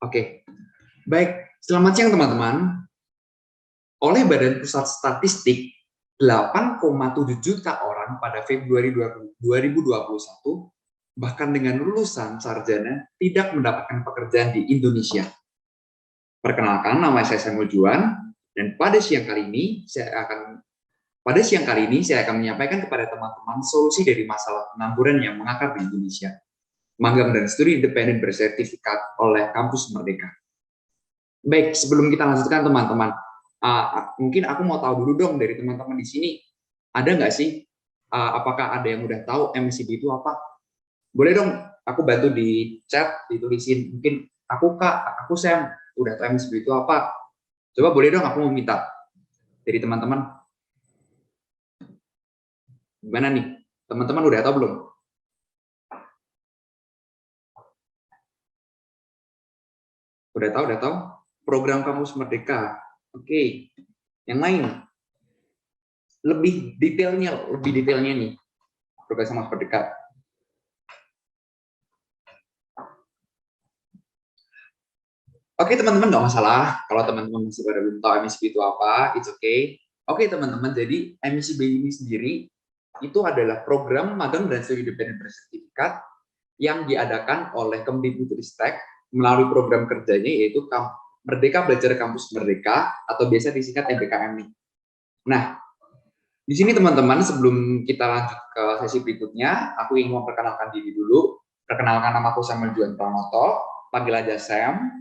Oke, baik. Selamat siang teman-teman. Oleh Badan Pusat Statistik, 8,7 juta orang pada Februari 2021 bahkan dengan lulusan sarjana tidak mendapatkan pekerjaan di Indonesia. Perkenalkan, nama saya Samuel Juan, dan pada siang kali ini saya akan menyampaikan kepada teman-teman solusi dari masalah pengangguran yang mengakar di Indonesia. Magang dan studi independen bersertifikat oleh Kampus Merdeka. Baik, sebelum kita lanjutkan teman-teman, mungkin aku mau tahu dulu dong dari teman-teman di sini, ada nggak sih, apakah ada yang udah tahu MSIB itu apa? Boleh dong, aku bantu di chat, ditulisin, mungkin aku Kak, aku Sam, udah tahu MSIB itu apa? Coba boleh dong, aku mau minta dari teman-teman. Gimana nih, teman-teman udah tahu belum? Udah tahu? Program Kampus Merdeka. Oke, yang lain lebih detailnya nih program Kampus Merdeka. Oke teman-teman, nggak masalah kalau teman-teman masih pada belum tahu MSIB itu apa, it's okay. Oke teman-teman, jadi MSIB ini sendiri itu adalah program magang dan studi independen bersertifikat yang diadakan oleh Kemdikbudristek melalui program kerjanya yaitu Merdeka Belajar Kampus Merdeka atau biasa disingkat MBKM. Nah, di sini teman-teman sebelum kita lanjut ke sesi berikutnya, aku ingin memperkenalkan diri dulu. Perkenalkan, nama aku Samuel Juan Pranoto, panggil aja Sam.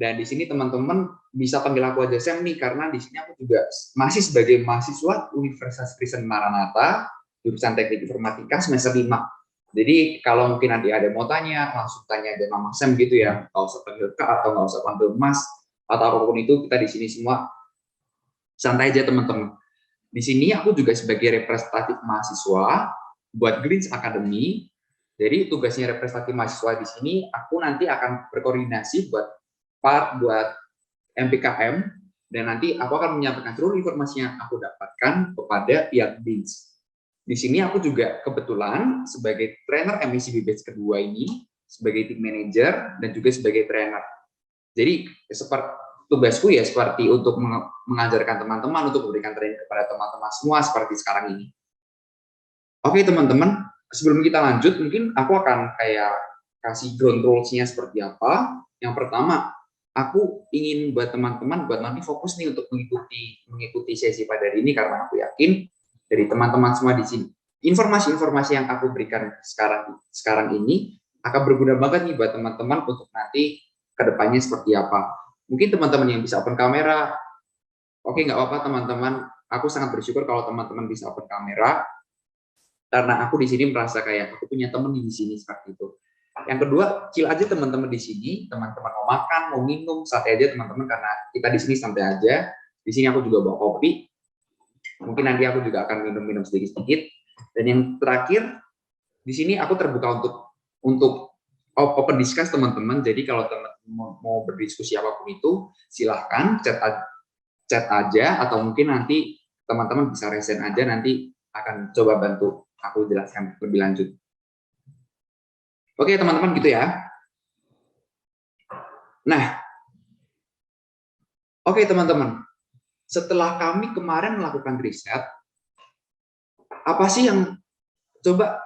Dan di sini teman-teman bisa panggil aku aja Sam nih, karena di sini aku juga masih sebagai mahasiswa Universitas Kristen Maranatha, jurusan Teknik Informatika semester 5. Jadi kalau mungkin nanti ada mau tanya, langsung tanya aja nama Sam gitu ya, nggak usah panggil Kak atau nggak usah panggil Mas atau apapun itu, kita di sini semua santai aja teman-teman. Di sini aku juga sebagai representatif mahasiswa buat Greens Academy. Jadi tugasnya representatif mahasiswa di sini, aku nanti akan berkoordinasi buat MPKM, dan nanti aku akan menyampaikan seluruh informasi yang aku dapatkan kepada pihak Greens. Di sini aku juga kebetulan sebagai trainer MSIB batch kedua ini, sebagai team manager dan juga sebagai trainer. Jadi seperti tugasku ya seperti untuk mengajarkan teman-teman, untuk memberikan training kepada teman-teman semua seperti sekarang ini. Oke teman-teman, sebelum kita lanjut mungkin aku akan kayak kasih ground rules-nya seperti apa. Yang pertama, aku ingin buat teman-teman buat nanti fokus nih untuk mengikuti sesi pada hari ini, karena aku yakin dari teman-teman semua di sini informasi-informasi yang aku berikan sekarang ini akan berguna banget nih buat teman-teman untuk nanti kedepannya seperti apa. Mungkin teman-teman yang bisa open kamera, oke nggak apa-apa teman-teman. Aku sangat bersyukur kalau teman-teman bisa open kamera, karena aku di sini merasa kayak aku punya teman di sini seperti itu. Yang kedua, chill aja teman-teman di sini. Teman-teman mau makan, mau minum, santai aja teman-teman, karena kita di sini santai aja. Di sini aku juga bawa kopi. Mungkin nanti aku juga akan minum-minum sedikit-sedikit. Dan yang terakhir, di sini aku terbuka untuk open discuss teman-teman. Jadi kalau teman-teman mau berdiskusi apapun itu, silahkan chat aja, atau mungkin nanti teman-teman bisa resen aja, nanti akan coba bantu aku jelaskan lebih lanjut. Oke teman-teman, gitu ya. Nah, oke teman-teman, setelah kami kemarin melakukan riset, apa sih yang coba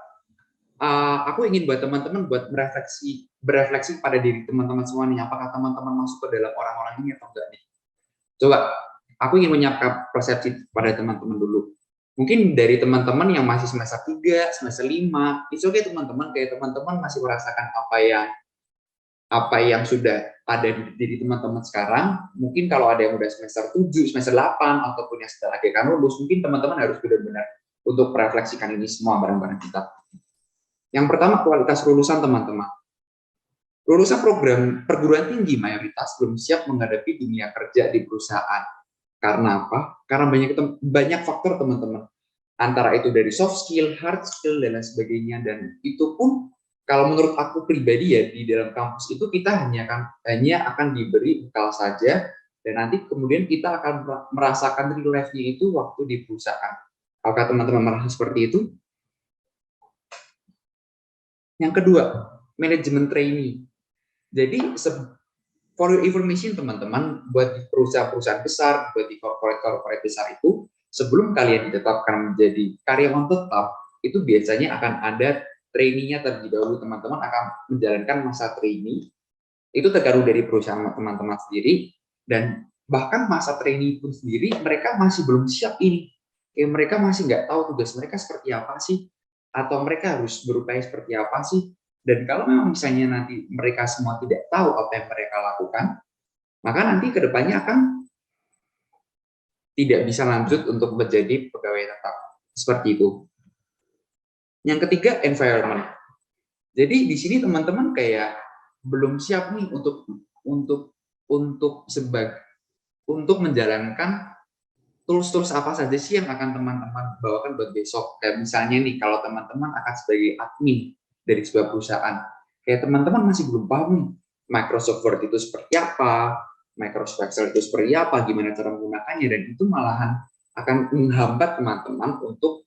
aku ingin buat teman-teman buat berefleksi pada diri teman-teman semua nih, apakah teman-teman masuk ke dalam orang-orang ini atau enggak nih? Coba, aku ingin menyiapkan persepsi pada teman-teman dulu. Mungkin dari teman-teman yang masih semester 3, semester 5, it's okay teman-teman, kayak teman-teman masih merasakan apa yang sudah ada di diri teman-teman sekarang. Mungkin kalau ada yang udah semester 7, semester 8, ataupun yang sudah lagi akan lulus, mungkin teman-teman harus benar-benar untuk merefleksikan ini semua bareng-bareng kita. Yang pertama, kualitas lulusan teman-teman. Lulusan program perguruan tinggi mayoritas belum siap menghadapi dunia kerja di perusahaan. Karena apa? Karena banyak faktor teman-teman. Antara itu dari soft skill, hard skill, dan lain sebagainya. Dan itu pun kalau menurut aku pribadi ya, di dalam kampus itu kita hanya akan diberi bekal saja, dan nanti kemudian kita akan merasakan real life-nya itu waktu di perusahaan. Apakah teman-teman merasa seperti itu? Yang kedua, manajemen trainee. Jadi for your information teman-teman, buat di perusahaan-perusahaan besar, buat di corporate besar itu, sebelum kalian ditetapkan menjadi karyawan tetap, itu biasanya akan ada trainee-nya terlebih dahulu. Teman-teman akan menjalankan masa trainee, itu tergantung dari perusahaan teman-teman sendiri, dan bahkan masa trainee pun sendiri, mereka masih belum siap ini. Mereka masih nggak tahu tugas mereka seperti apa sih, atau mereka harus berupaya seperti apa sih. Dan kalau memang misalnya nanti mereka semua tidak tahu apa yang mereka lakukan, maka nanti kedepannya akan tidak bisa lanjut untuk menjadi pegawai tetap. Seperti itu. Yang ketiga, environment. Jadi di sini teman-teman kayak belum siap nih untuk menjalankan tools-tools apa saja sih yang akan teman-teman bawakan buat besok. Kayak misalnya nih, kalau teman-teman akan sebagai admin dari sebuah perusahaan, kayak teman-teman masih belum paham nih, Microsoft Word itu seperti apa, Microsoft Excel itu seperti apa, gimana cara menggunakannya, dan itu malahan akan menghambat teman-teman untuk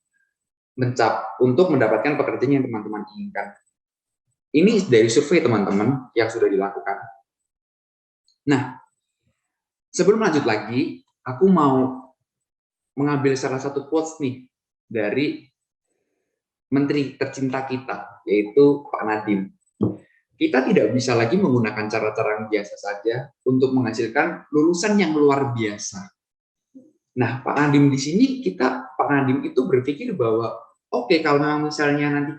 mendapatkan pekerjaan yang teman-teman inginkan. Ini dari survei teman-teman yang sudah dilakukan. Nah, sebelum lanjut lagi, aku mau mengambil salah satu quotes nih dari menteri tercinta kita, yaitu Pak Nadiem. Kita tidak bisa lagi menggunakan cara-cara yang biasa saja untuk menghasilkan lulusan yang luar biasa. Nah, Pak Nadiem di sini, Pak Nadiem itu berpikir bahwa oke, kalau memang misalnya nanti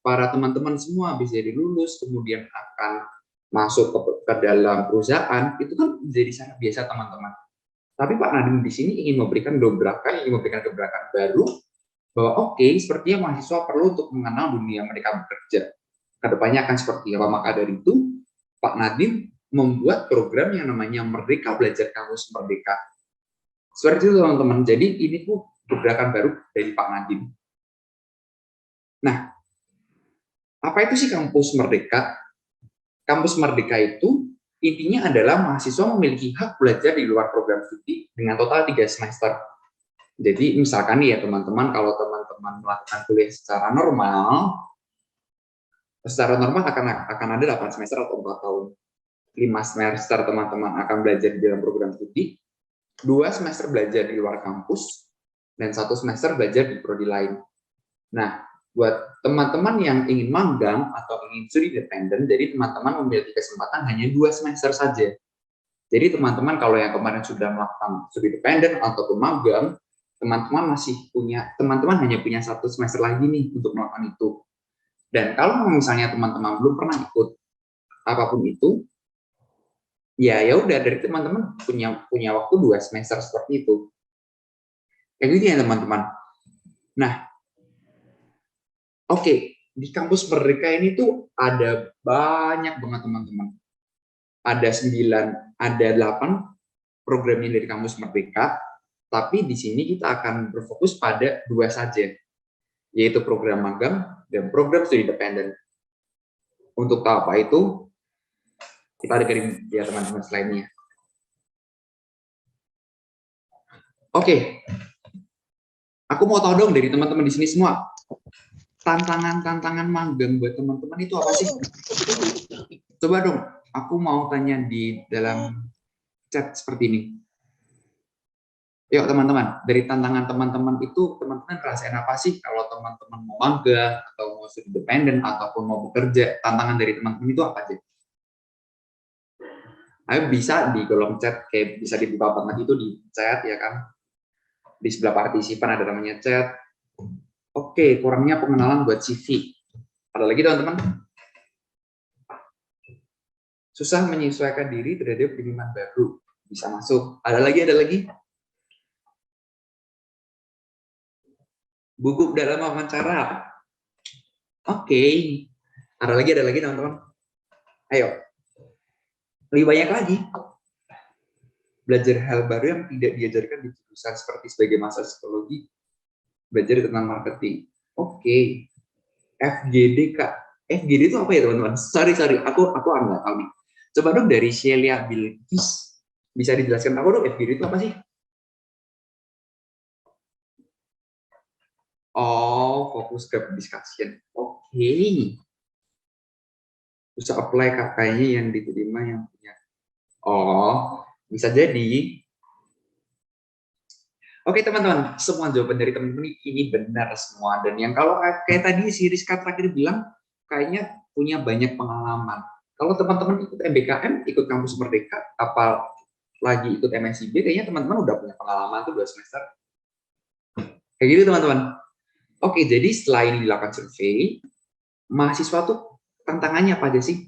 para teman-teman semua bisa lulus, kemudian akan masuk ke dalam perusahaan, itu kan menjadi sangat biasa teman-teman. Tapi Pak Nadiem di sini ingin memberikan gebrakan baru, bahwa oke, sepertinya mahasiswa perlu untuk mengenal dunia mereka bekerja. Kedepannya akan seperti apa? Maka dari itu, Pak Nadiem membuat program yang namanya Merdeka Belajar Kampus Merdeka. Seperti itu teman-teman. Jadi ini tuh gebrakan baru dari Pak Nadiem. Nah, apa itu sih Kampus Merdeka? Kampus Merdeka itu intinya adalah mahasiswa memiliki hak belajar di luar program studi dengan total 3 semester. Jadi misalkan nih ya teman-teman, kalau teman-teman melakukan kuliah secara normal akan ada 8 semester atau 4 tahun. 5 semester teman-teman akan belajar di dalam program studi, 2 semester belajar di luar kampus, dan 1 semester belajar di prodi lain. Nah, buat teman-teman yang ingin magang atau ingin studi independen, jadi teman-teman memiliki kesempatan hanya 2 semester saja. Jadi teman-teman kalau yang kemarin sudah melakukan studi independen ataupun magang, teman-teman hanya punya 1 semester lagi nih untuk melakukan itu. Dan kalau misalnya teman-teman belum pernah ikut apapun itu, ya udah, dari teman-teman punya waktu 2 semester seperti itu. Kayak gitu ya teman-teman. Nah, oke, di kampus Merdeka ini tuh ada banyak banget teman-teman. Ada 8 programnya dari kampus Merdeka, tapi di sini kita akan berfokus pada 2 saja, yaitu program magang dan program studi independen. Untuk tahu apa itu, kita dengerin ya teman-teman slide-nya. Oke, aku mau tahu dong dari teman-teman di sini semua, tantangan magang buat teman-teman itu apa sih? Coba dong, aku mau tanya di dalam chat seperti ini. Yuk teman-teman, dari tantangan teman-teman itu, teman-teman rasain apa sih kalau teman-teman mau magang, atau mau studi independen, ataupun mau bekerja, tantangan dari teman-teman itu apa aja? Ayo bisa di kolom chat, kayak bisa dibuka banget itu di chat ya kan. Di sebelah partisipan ada namanya chat. Oke, kurangnya pengenalan buat CV. Ada lagi teman-teman? Susah menyesuaikan diri terhadap lingkungan baru. Bisa masuk. Ada lagi? Gugup dalam wawancara. Oke. Ada lagi teman-teman? Ayo. Lebih banyak lagi. Belajar hal baru yang tidak diajarkan di jurusan seperti sebagai mahasiswa psikologi. Belajar tentang marketing. Oke. FGD Kak. FGD itu apa ya teman-teman? Sorry, aku nggak tahu nih. Coba dong dari Shelia Bilkis, bisa dijelaskan aku dong FGD itu apa sih? Oh, fokus group discussion. Oke. Bisa apply kayaknya yang diterima yang punya. Oh, bisa jadi. Oke teman-teman, semua jawaban dari teman-teman ini benar semua. Dan yang kalau kayak tadi si Rizka terakhir bilang, kayaknya punya banyak pengalaman. Kalau teman-teman ikut MBKM, ikut Kampus Merdeka, apalagi ikut MSIB, kayaknya teman-teman udah punya pengalaman tuh 2 semester. Kayak gitu teman-teman. Oke, jadi setelah ini dilakukan survei, mahasiswa tuh tantangannya apa aja sih?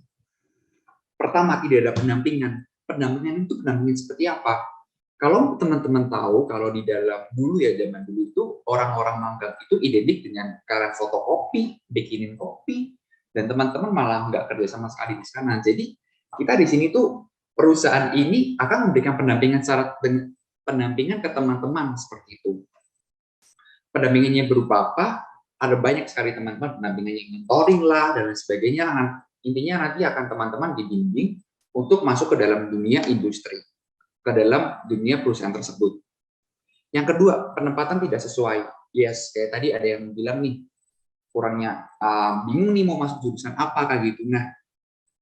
Pertama, tidak ada pendampingan. Pendampingan itu pendampingan seperti apa? Kalau teman-teman tahu, kalau di dalam dulu ya, zaman dulu itu orang-orang magang itu identik dengan kalian fotokopi, bikinin kopi, dan teman-teman malah nggak kerja sama sekali di sana. Jadi kita di sini tuh perusahaan ini akan memberikan pendampingan pendampingan ke teman-teman seperti itu. Pendampingannya berupa apa? Ada banyak sekali teman-teman pendampingannya, mentoring lah dan lain sebagainya. Intinya nanti akan teman-teman dibimbing untuk masuk ke dalam dunia industri, ke dalam dunia perusahaan tersebut. Yang kedua, penempatan tidak sesuai. Yes, kayak tadi ada yang bilang nih, kurangnya bingung nih mau masuk jurusan apa kayak gitu. Nah,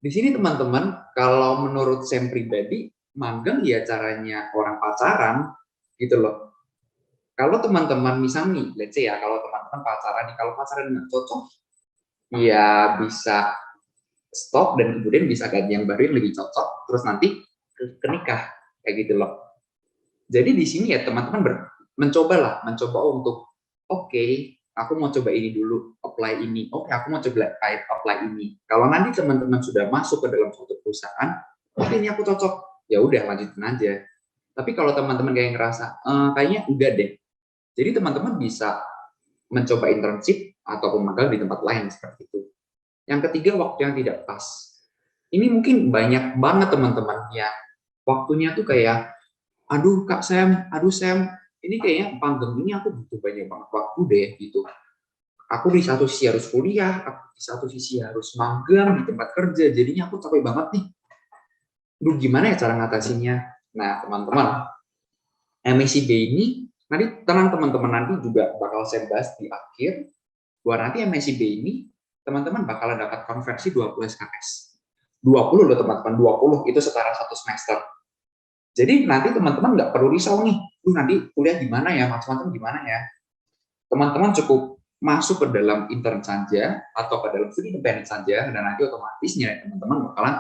di sini teman-teman, kalau menurut saya pribadi, magang ya caranya orang pacaran gitu loh. Kalau teman-teman misalnya nih, let's say ya, kalau teman-teman pacaran nih, kalau pacaran nggak cocok, ya bisa stop dan kemudian bisa ganti yang baru yang lebih cocok, terus nanti ke nikah kayak gitu loh. Jadi di sini ya teman-teman mencoba untuk oke, aku mau coba ini dulu, apply ini. Oke, aku mau coba apply ini. Kalau nanti teman-teman sudah masuk ke dalam suatu perusahaan, oke ini aku cocok, ya udah lanjutin aja. Tapi kalau teman-teman kayak ngerasa kayaknya enggak deh. Jadi teman-teman bisa mencoba internship ataupun magang di tempat lain seperti itu. Yang ketiga, waktu yang tidak pas. Ini mungkin banyak banget teman-teman ya. Waktunya tuh kayak aduh Kak Sam, aduh Sam, ini kayaknya magang ini aku butuh banyak banget waktu deh gitu. Aku di satu sisi harus kuliah, aku di satu sisi harus magang di tempat kerja, jadinya aku capek banget nih. Duh gimana ya cara ngatasinnya? Nah teman-teman, MSIB ini, nanti tenang teman-teman, nanti juga bakal saya bahas di akhir, bahwa nanti MSIB ini, teman-teman bakalan dapat konversi 20 SKS. 20 loh teman-teman, 20 itu setara 1 semester. Jadi nanti teman-teman nggak perlu risau nih, nanti kuliah gimana ya, macam-macam gimana ya. Teman-teman cukup masuk ke dalam intern saja atau ke dalam studi independen saja, dan nanti otomatis nilai teman-teman bakalan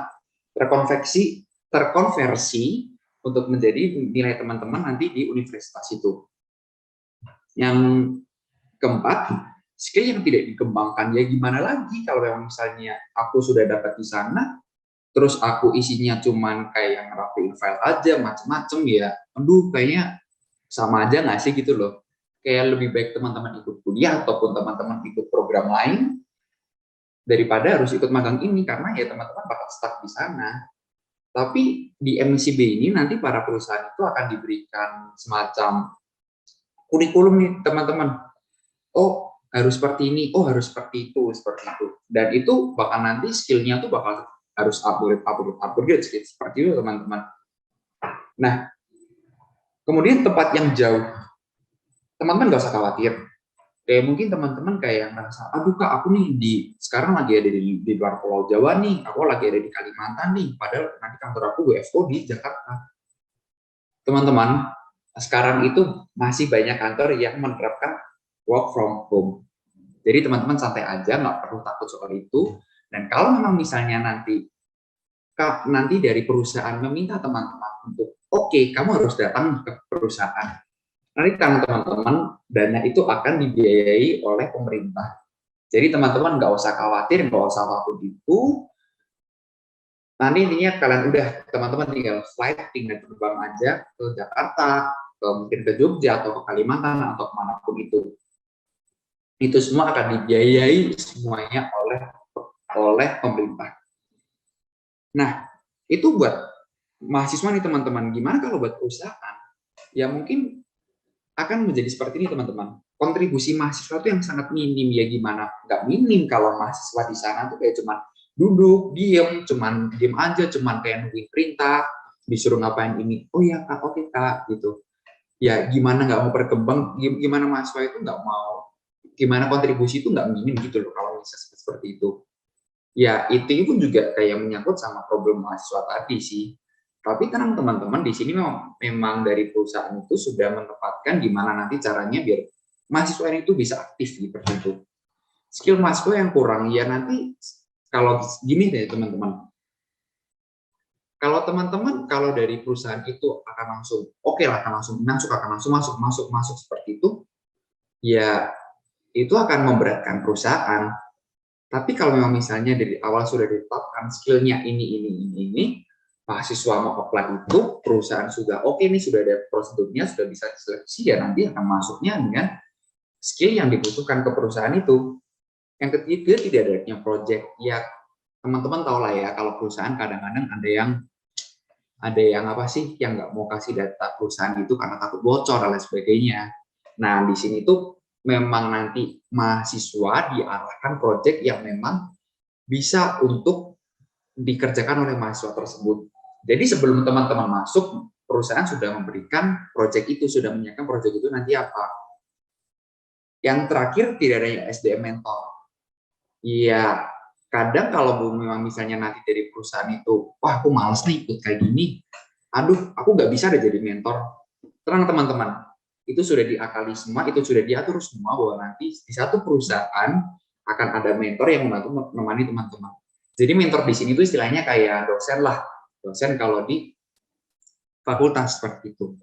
terkonversi untuk menjadi nilai teman-teman nanti di universitas itu. Yang keempat, skill yang tidak dikembangkan, ya gimana lagi kalau misalnya aku sudah dapat di sana, terus aku isinya cuman kayak yang ngerapiin file aja, macem-macem ya, aduh kayaknya sama aja nggak sih gitu loh. Kayak lebih baik teman-teman ikut kuliah ataupun teman-teman ikut program lain daripada harus ikut magang ini, karena ya teman-teman bakal stuck di sana. Tapi di MCB ini nanti para perusahaan itu akan diberikan semacam kurikulum nih teman-teman. Oh harus seperti ini, oh harus seperti itu, seperti itu. Dan itu bakal nanti skillnya tuh bakal harus upgrade seperti itu teman-teman. Nah, kemudian tempat yang jauh, teman-teman nggak usah khawatir. Kayak mungkin teman-teman kayak merasa, aduh Kak, aku nih sekarang lagi ada di luar Pulau Jawa nih, aku lagi ada di Kalimantan nih, padahal nanti kantor aku WFO di Jakarta. Teman-teman, sekarang itu masih banyak kantor yang menerapkan work from home. Jadi teman-teman santai aja, nggak perlu takut soal itu. Dan kalau memang misalnya nanti dari perusahaan meminta teman-teman untuk oke, kamu harus datang ke perusahaan. Nanti teman-teman dana itu akan dibiayai oleh pemerintah. Jadi teman-teman nggak usah khawatir, nggak usah takut itu. Nanti intinya kalian udah teman-teman tinggal flight, tinggal terbang aja ke Jakarta, mungkin ke Jogja atau ke Kalimantan atau kemanapun itu. Itu semua akan dibiayai semuanya oleh pemerintah. Nah, itu buat mahasiswa nih teman-teman. Gimana kalau buat perusahaan? Ya mungkin akan menjadi seperti ini teman-teman. kontribusi mahasiswa itu yang sangat minim. Ya gimana nggak minim kalau mahasiswa di sana tuh kayak cuman duduk diem aja, cuman kayak nungguin perintah, disuruh ngapain ini, oh ya kak, oke kak, gitu. Ya gimana nggak mau berkembang, gimana mahasiswa itu nggak mau, gimana kontribusi itu nggak minim gitu loh kalau misalnya seperti itu. Ya itu pun juga kayak menyangkut sama problem mahasiswa tadi sih. Tapi tenang teman-teman, di sini memang dari perusahaan itu sudah menempatkan gimana nanti caranya biar mahasiswa itu bisa aktif seperti itu. Skill mahasiswa yang kurang ya nanti kalau gini deh teman-teman. Kalau teman-teman kalau dari perusahaan itu akan langsung oke lah, akan langsung masuk seperti itu, ya itu akan memberatkan perusahaan. Tapi kalau memang misalnya dari awal sudah ditetapkan skillnya ini, mahasiswa mau apply itu, perusahaan sudah oke nih, sudah ada prosedurnya, sudah bisa seleksi, ya nanti akan masuknya dengan skill yang dibutuhkan ke perusahaan itu. Yang ketiga, tidak adanya project. Ya teman-teman tahu lah ya, kalau perusahaan kadang-kadang ada yang apa sih, yang nggak mau kasih data perusahaan itu karena takut bocor dan lain sebagainya. Nah di sini tuh memang nanti mahasiswa diarahkan proyek yang memang bisa untuk dikerjakan oleh mahasiswa tersebut. Jadi sebelum teman-teman masuk, perusahaan sudah memberikan proyek itu, sudah menyiapkan proyek itu nanti apa. Yang terakhir, tidak ada SDM mentor. Iya, kadang kalau memang misalnya nanti dari perusahaan itu, wah aku males nih ikut kayak gini, aduh aku nggak bisa deh jadi mentor. Tenang teman-teman, itu sudah diakali semua, itu sudah diatur semua bahwa nanti di satu perusahaan akan ada mentor yang membantu menemani teman-teman. Jadi mentor di sini itu istilahnya kayak dosen lah, dosen kalau di fakultas seperti itu.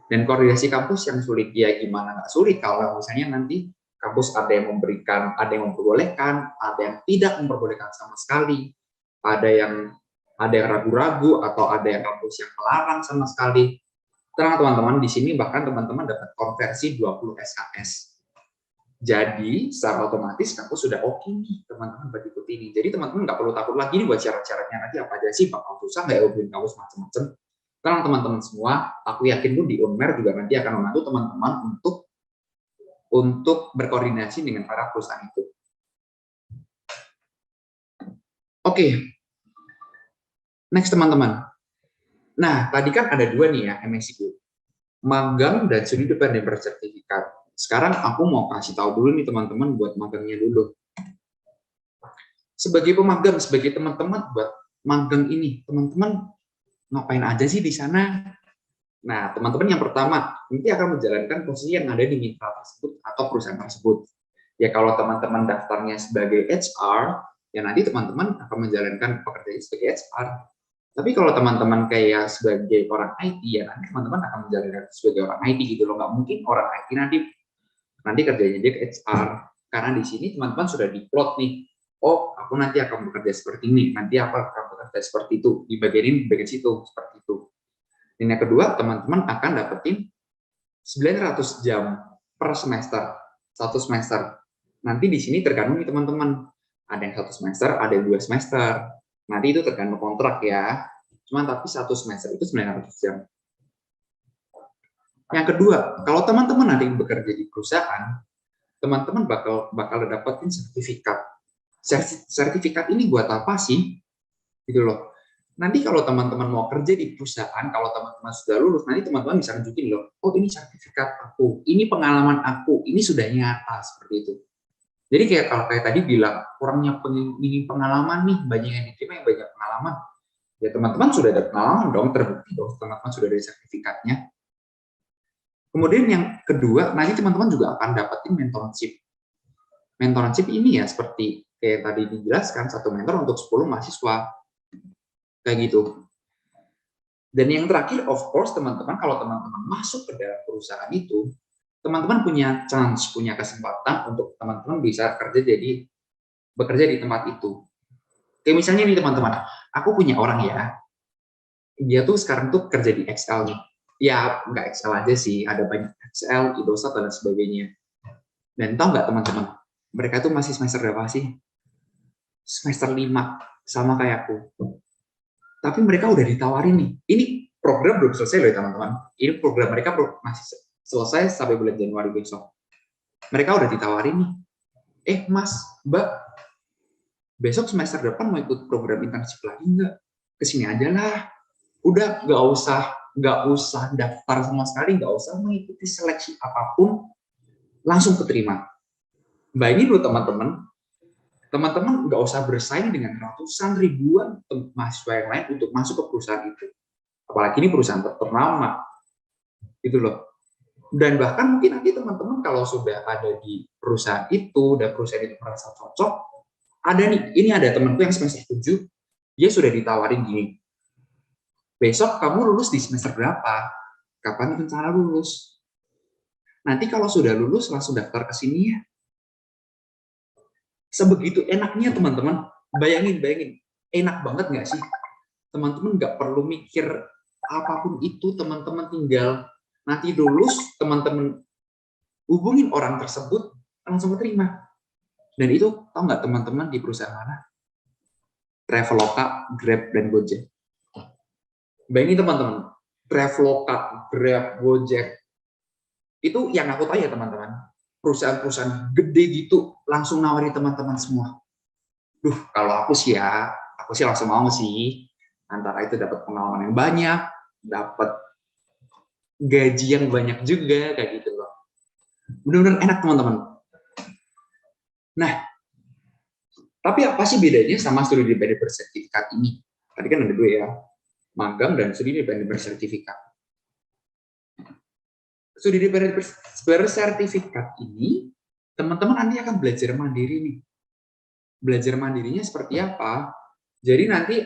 Dan koordinasi kampus yang sulit, ya gimana nggak sulit kalau misalnya nanti kampus ada yang memberikan, ada yang memperbolehkan, ada yang tidak memperbolehkan sama sekali, ada yang ragu-ragu, atau ada yang kampus yang melarang sama sekali. Tenang teman-teman, di sini bahkan teman-teman dapat konversi 20 SKS. Jadi secara otomatis kampus sudah oke nih teman-teman buat ikut ini. Jadi teman-teman nggak perlu takut lagi nih buat syarat-syaratnya nanti apa aja sih, bakal susah nggak ya hubungin kampus macam-macam. Tenang teman-teman semua, aku yakin pun di Unmer juga nanti akan membantu teman-teman untuk berkoordinasi dengan para perusahaan itu. Oke, next teman-teman. Nah, tadi kan ada dua nih ya MSIQ, magang dan studi dependent bersertifikat. Sekarang aku mau kasih tahu dulu nih teman-teman buat magangnya dulu. Sebagai pemagang, sebagai teman-teman buat magang ini, teman-teman ngapain aja sih di sana? Nah, teman-teman yang pertama, nanti akan menjalankan posisi yang ada di mitra tersebut atau perusahaan tersebut. Ya kalau teman-teman daftarnya sebagai HR, ya nanti teman-teman akan menjalankan pekerjaan sebagai HR. Tapi kalau teman-teman kayak sebagai orang IT, ya nanti teman-teman akan menjalankan sebagai orang IT gitu loh. Nggak mungkin orang IT nanti kerjanya dia ke HR. Karena di sini teman-teman sudah diplot nih, oh aku nanti akan bekerja seperti ini, nanti apa akan bekerja seperti itu, di bagian ini, di bagian situ, seperti itu. Dan yang kedua, teman-teman akan dapetin 900 jam per semester, satu semester. Nanti di sini tergantung nih teman-teman, ada yang satu semester, ada yang 2 semester. Nanti itu tergantung kontrak ya. Cuman tapi satu semester itu 900 jam. Yang kedua, kalau teman-teman nanti bekerja di perusahaan, teman-teman bakal dapetin sertifikat. Sertifikat ini buat apa sih? Gitu loh. Nanti kalau teman-teman mau kerja di perusahaan, kalau teman-teman sudah lulus, nanti teman-teman bisa nunjukin loh, oh ini sertifikat aku, ini pengalaman aku, ini sudah nyata, seperti itu. Jadi kalau kayak tadi bilang, kurangnya ini pengalaman nih, banyak yang diterima yang banyak pengalaman. Ya teman-teman sudah ada pengalaman dong, terbukti dong, teman-teman sudah ada sertifikatnya. Kemudian yang kedua, nanti teman-teman juga akan dapetin mentorship. Mentorship ini ya seperti kayak tadi dijelaskan, satu mentor untuk 10 mahasiswa. Kayak gitu. Dan yang terakhir, of course, teman-teman, kalau teman-teman masuk ke dalam perusahaan itu, teman-teman punya chance, punya kesempatan untuk teman-teman bisa bekerja di tempat itu. Kayak misalnya nih teman-teman, aku punya orang ya, dia tuh sekarang tuh kerja di Excel nih. Ya, nggak Excel aja sih, ada banyak Excel, Indosat, dan sebagainya. Dan tahu nggak teman-teman, mereka tuh masih semester berapa sih? Semester 5, sama kayak aku. Tapi mereka udah ditawarin nih, ini program belum selesai loh teman-teman. Ini program mereka masih selesai sampai bulan Januari besok. Mereka udah ditawarin nih, Mas, Mbak, besok semester depan mau ikut program internship lagi nggak? Kesini aja lah. Udah nggak usah daftar sama sekali, nggak usah mengikuti seleksi apapun, langsung keterima. Bayangin dulu teman-teman nggak usah bersaing dengan ratusan ribuan mahasiswa yang lain untuk masuk ke perusahaan itu. Apalagi ini perusahaan ternama, gitu loh. Dan bahkan mungkin nanti teman-teman kalau sudah ada di perusahaan itu dan perusahaan itu merasa cocok, ada nih, ini ada temanku yang semester 7, dia sudah ditawarin gini, besok kamu lulus di semester berapa? Kapan rencana lulus? Nanti kalau sudah lulus langsung daftar ke sini ya. Sebegitu enaknya teman-teman, bayangin, enak banget nggak sih? Teman-teman nggak perlu mikir apapun itu, teman-teman tinggal nanti lulus, teman-teman hubungin orang tersebut, langsung terima. Dan itu, tahu nggak teman-teman di perusahaan mana? Traveloka, Grab, dan Gojek. Bayangin teman-teman, Traveloka, Grab, Gojek, itu yang aku tahu ya teman-teman, perusahaan-perusahaan gede gitu, langsung nawari teman-teman semua. Kalau aku sih langsung mau sih, antara itu dapat pengalaman yang banyak, dapat gaji yang banyak juga, kayak gitu loh. Benar-benar enak teman-teman. Nah, tapi apa sih bedanya sama studi dipendent bersertifikat ini? Tadi kan ada dua ya, magang dan studi dipendent bersertifikat. Studi dipendent bersertifikat ini, teman-teman nanti akan belajar mandiri nih. Belajar mandirinya seperti apa? Jadi nanti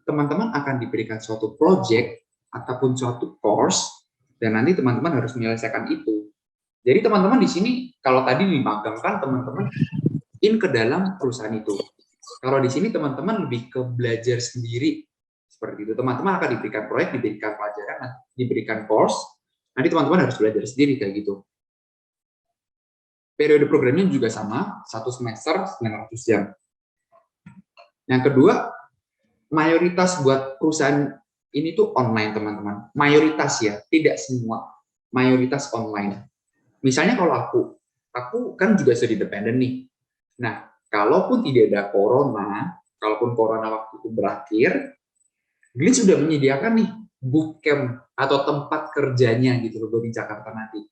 teman-teman akan diberikan suatu project ataupun suatu course, dan nanti teman-teman harus menyelesaikan itu. Jadi teman-teman di sini, kalau tadi di magang kan teman-teman ke dalam perusahaan itu. Kalau di sini teman-teman lebih ke belajar sendiri, seperti itu. Teman-teman akan diberikan proyek, diberikan pelajaran, diberikan course, nanti teman-teman harus belajar sendiri kayak gitu. Periode programnya juga sama, 1 semester 900 jam. Yang kedua, mayoritas buat perusahaan ini tuh online teman-teman. Mayoritas ya, tidak semua. Mayoritas online. Misalnya kalau aku kan juga studi independen nih. Nah, kalaupun tidak ada corona, kalaupun corona waktu itu berakhir, Glitch sudah menyediakan nih bootcamp atau tempat kerjanya gitu loh di Jakarta nanti.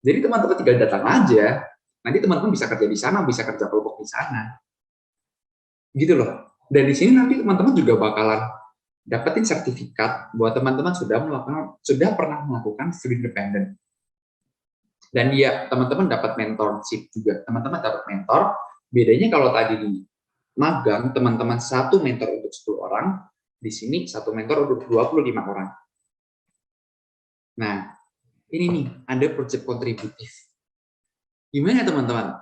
Jadi teman-teman tinggal datang aja, nanti teman-teman bisa kerja di sana, bisa kerja kelompok di sana. Gitu loh. Dan di sini nanti teman-teman juga bakalan dapetin sertifikat bahwa teman-teman sudah pernah melakukan studi independen. Dan ya, teman-teman dapat mentorship juga. Teman-teman dapat mentor. Bedanya kalau tadi di magang, teman-teman satu mentor untuk 10 orang, di sini satu mentor untuk 25 orang. Nah, ini nih, ada project kontributif. Gimana teman-teman?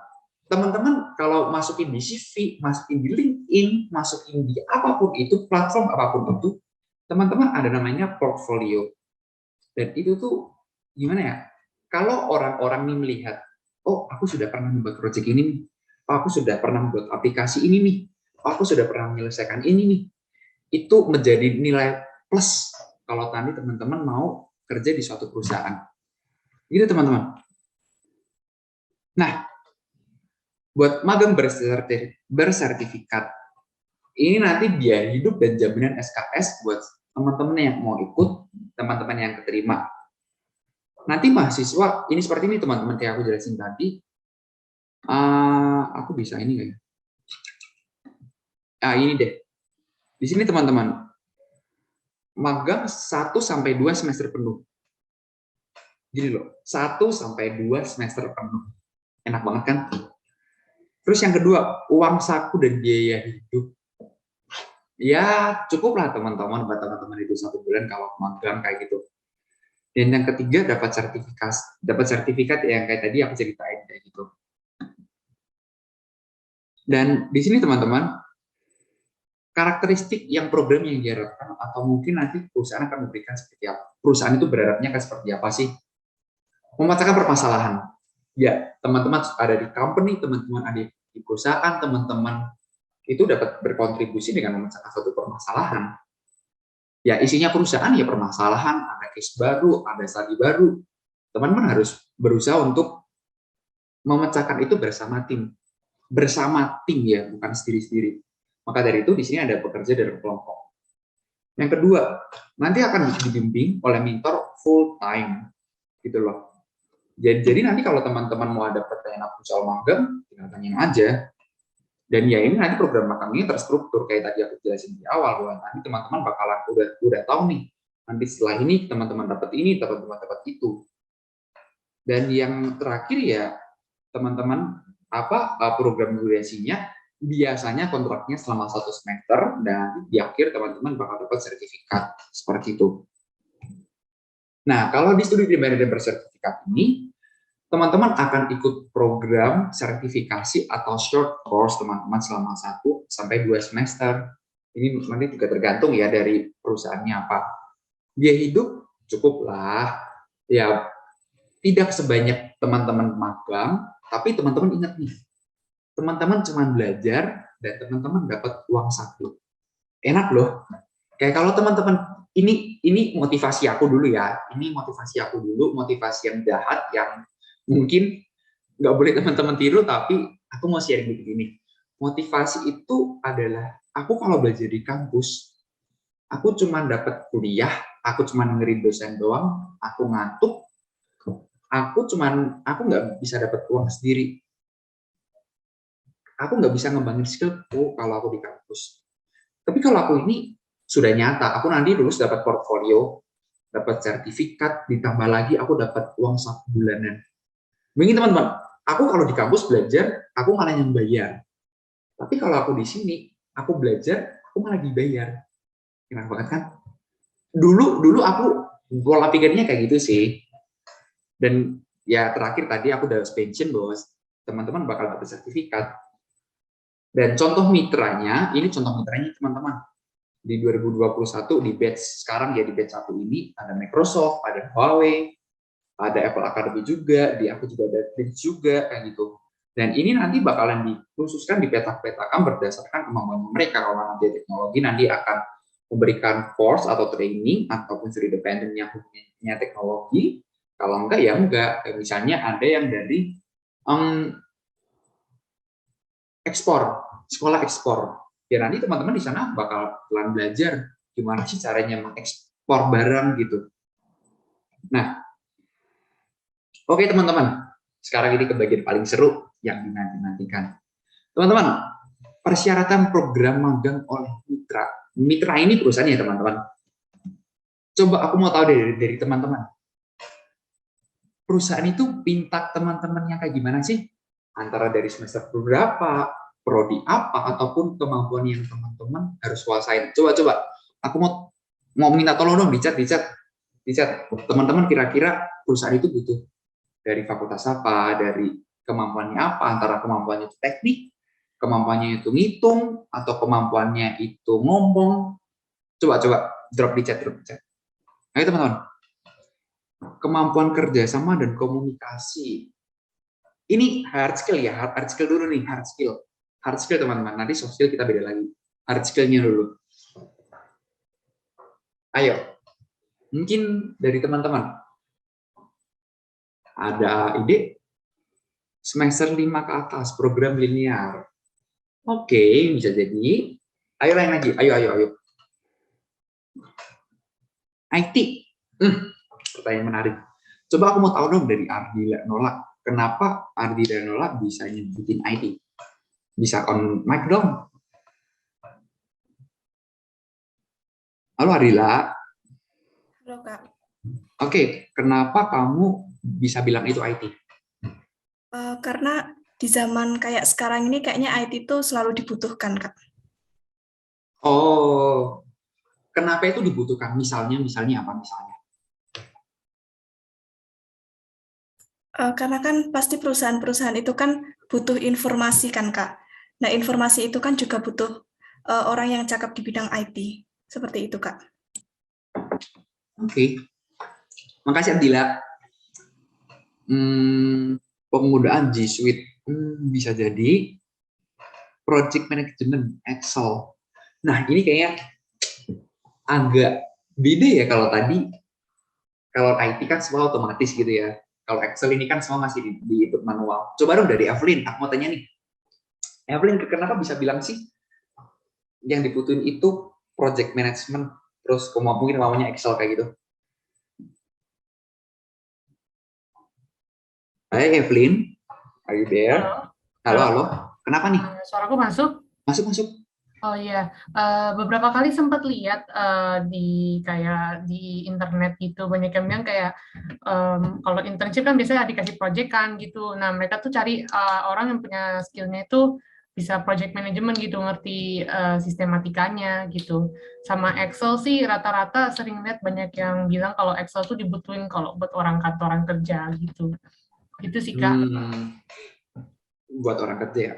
Teman-teman kalau masukin di CV, masukin di LinkedIn, masukin di apapun itu, platform apapun itu, teman-teman ada namanya portfolio. Dan itu tuh gimana ya? Kalau orang-orang nih melihat, oh aku sudah pernah membuat project ini nih, oh, aku sudah pernah membuat aplikasi ini nih, oh, aku sudah pernah menyelesaikan ini nih, itu menjadi nilai plus kalau nanti teman-teman mau kerja di suatu perusahaan. Gitu teman-teman. Nah, buat magang bersertifikat, ini nanti biaya hidup dan jaminan SKS buat teman-teman yang mau ikut, teman-teman yang keterima. Nanti mahasiswa, ini seperti ini teman-teman, kayak aku jelasin tadi, aku bisa ini nggak ya? Ini deh. Di sini teman-teman, magang 1-2 semester penuh. Jadi loh, 1-2 semester penuh. Enak banget kan? Terus yang kedua, uang saku dan biaya hidup. Ya, cukuplah teman-teman, buat teman-teman itu 1 bulan kalau magang kayak gitu. Dan yang ketiga, dapat sertifikat yang kayak tadi aku ceritain kayak gitu. Dan di sini teman-teman, karakteristik yang program yang diharapkan atau mungkin nanti perusahaan akan memberikan seperti apa. Perusahaan itu berharapnya kan seperti apa sih? Memecahkan permasalahan. Ya, teman-teman ada di company, teman-teman ada di perusahaan, teman-teman itu dapat berkontribusi dengan memecahkan suatu permasalahan. Ya, isinya perusahaan ya permasalahan, ada case baru, ada studi baru. Teman-teman harus berusaha untuk memecahkan itu bersama tim ya, bukan sendiri-sendiri. Maka dari itu di sini ada bekerja dalam kelompok. Yang kedua, nanti akan dibimbing oleh mentor full time, gitu loh. Jadi nanti kalau teman-teman mau ada pertanyaan soal magang, tinggal tanyain aja. Dan ya ini nanti program magang ini terstruktur kayak tadi aku jelasin di awal, bahwa nanti teman-teman bakalan udah tahu nih. Nanti setelah ini teman-teman dapat ini, teman-teman dapat itu. Dan yang terakhir ya teman-teman program durasinya biasanya kontraknya selama 1 semester dan di akhir teman-teman bakal dapat sertifikat seperti itu. Nah, kalau di studi manajemen bersertifikat ini teman-teman akan ikut program sertifikasi atau short course teman-teman selama 1 sampai 2 semester. Ini nanti juga tergantung ya dari perusahaannya apa. Biaya hidup cukup lah, ya tidak sebanyak teman-teman magang, tapi teman-teman ingat nih, teman-teman cuma belajar dan teman-teman dapat uang saku. Enak loh. Kayak kalau teman-teman ini motivasi aku dulu ya, motivasi yang jahat yang mungkin nggak boleh teman-teman tiru, tapi aku mau sharing begini. Motivasi itu adalah aku kalau belajar di kampus, aku cuma dapat kuliah, aku cuma dengerin dosen doang, aku ngantuk, aku nggak bisa dapat uang sendiri. Aku nggak bisa ngembangin skillku kalau aku di kampus. Tapi kalau aku ini sudah nyata, aku nanti lulus dapat portfolio, dapat sertifikat, ditambah lagi aku dapat uang 1 bulanan. Begini teman-teman, aku kalau di kampus belajar, aku malah yang bayar. Tapi kalau aku di sini, aku belajar, aku malah dibayar. Enak banget kan? Dulu aku pola pikirnya kayak gitu sih. Dan ya terakhir tadi aku udah pension bahwa teman-teman bakal dapat sertifikat. Dan contoh mitranya, ini contoh mitranya teman-teman. Di 2021 di batch sekarang ya di batch 1 ini ada Microsoft, ada Huawei, ada Apple Academy juga, di aku juga ada Teams juga kayak gitu. Dan ini nanti bakalan dikhususkan dipetak-petakan berdasarkan kemampuan mereka. Kalau nanti teknologi nanti akan memberikan course atau training ataupun studi independen yang punya teknologi. Kalau enggak ya enggak. Misalnya ada yang dari ekspor, sekolah ekspor. Ya nanti teman-teman di sana bakal pelan belajar gimana sih caranya mengekspor barang gitu. Nah, oke teman-teman, sekarang ini ke bagian paling seru yang dinanti-nantikan. Teman-teman, persyaratan program magang oleh mitra. Mitra ini perusahaan ya teman-teman. Coba aku mau tahu dari teman-teman. Perusahaan itu minta teman-temannya kayak gimana sih? Antara dari semester berapa, prodi apa, ataupun kemampuan yang teman-teman harus kuasain. Coba. Aku mau minta tolong dong di chat. Teman-teman kira-kira perusahaan itu butuh dari fakultas apa, dari kemampuannya apa, antara kemampuannya itu teknik, kemampuannya itu ngitung, atau kemampuannya itu ngomong. Coba drop di chat. Ayo teman-teman. Kemampuan kerjasama dan komunikasi. Ini hard skill ya, hard skill dulu nih, hard skill teman-teman. Nanti soft skill kita beda lagi. Hard skillnya dulu. Ayo, mungkin dari teman-teman ada ide semester 5 ke atas program linear. Oke, bisa jadi. Ayo lain lagi, ayo. IT. Pertanyaan menarik. Coba aku mau tahu dong dari Ardila Nola. Kenapa Ardila Nola bisa nyebutin IT? Bisa on mic dong. Halo Ardila. Halo Kak. Oke, kenapa kamu bisa bilang itu IT? Karena di zaman kayak sekarang ini kayaknya IT itu selalu dibutuhkan Kak. Oh, kenapa itu dibutuhkan? Misalnya apa misalnya? Karena kan pasti perusahaan-perusahaan itu kan butuh informasi kan Kak. Nah informasi itu kan juga butuh orang yang cakap di bidang IT. Seperti itu Kak. Oke. Makasih Abdila. Penggunaan G Suite bisa jadi project management Excel. Nah, ini kayaknya agak beda ya kalau tadi. Kalau IT kan semua otomatis gitu ya. Kalau Excel ini kan semua masih di input manual. Coba dong dari Evelyn, aku mau tanya nih. Evelyn, kenapa bisa bilang sih yang dibutuhin itu project management, terus mungkin maunya Excel kayak gitu? Hai Evelyn, are you there? Halo, Halo, halo. halo. Kenapa nih? Suaraku masuk? Masuk, masuk. Oh iya, beberapa kali sempat lihat di kayak di internet gitu banyak yang bilang kayak kalau internship kan biasanya dikasih project kan gitu. Nah mereka tuh cari orang yang punya skillnya itu bisa project management gitu, ngerti sistematikanya gitu. Sama Excel sih rata-rata sering lihat banyak yang bilang kalau Excel tuh dibutuhin kalau buat orang kantoran kerja gitu. Gitu sih Kak. Buat orang kerja ya.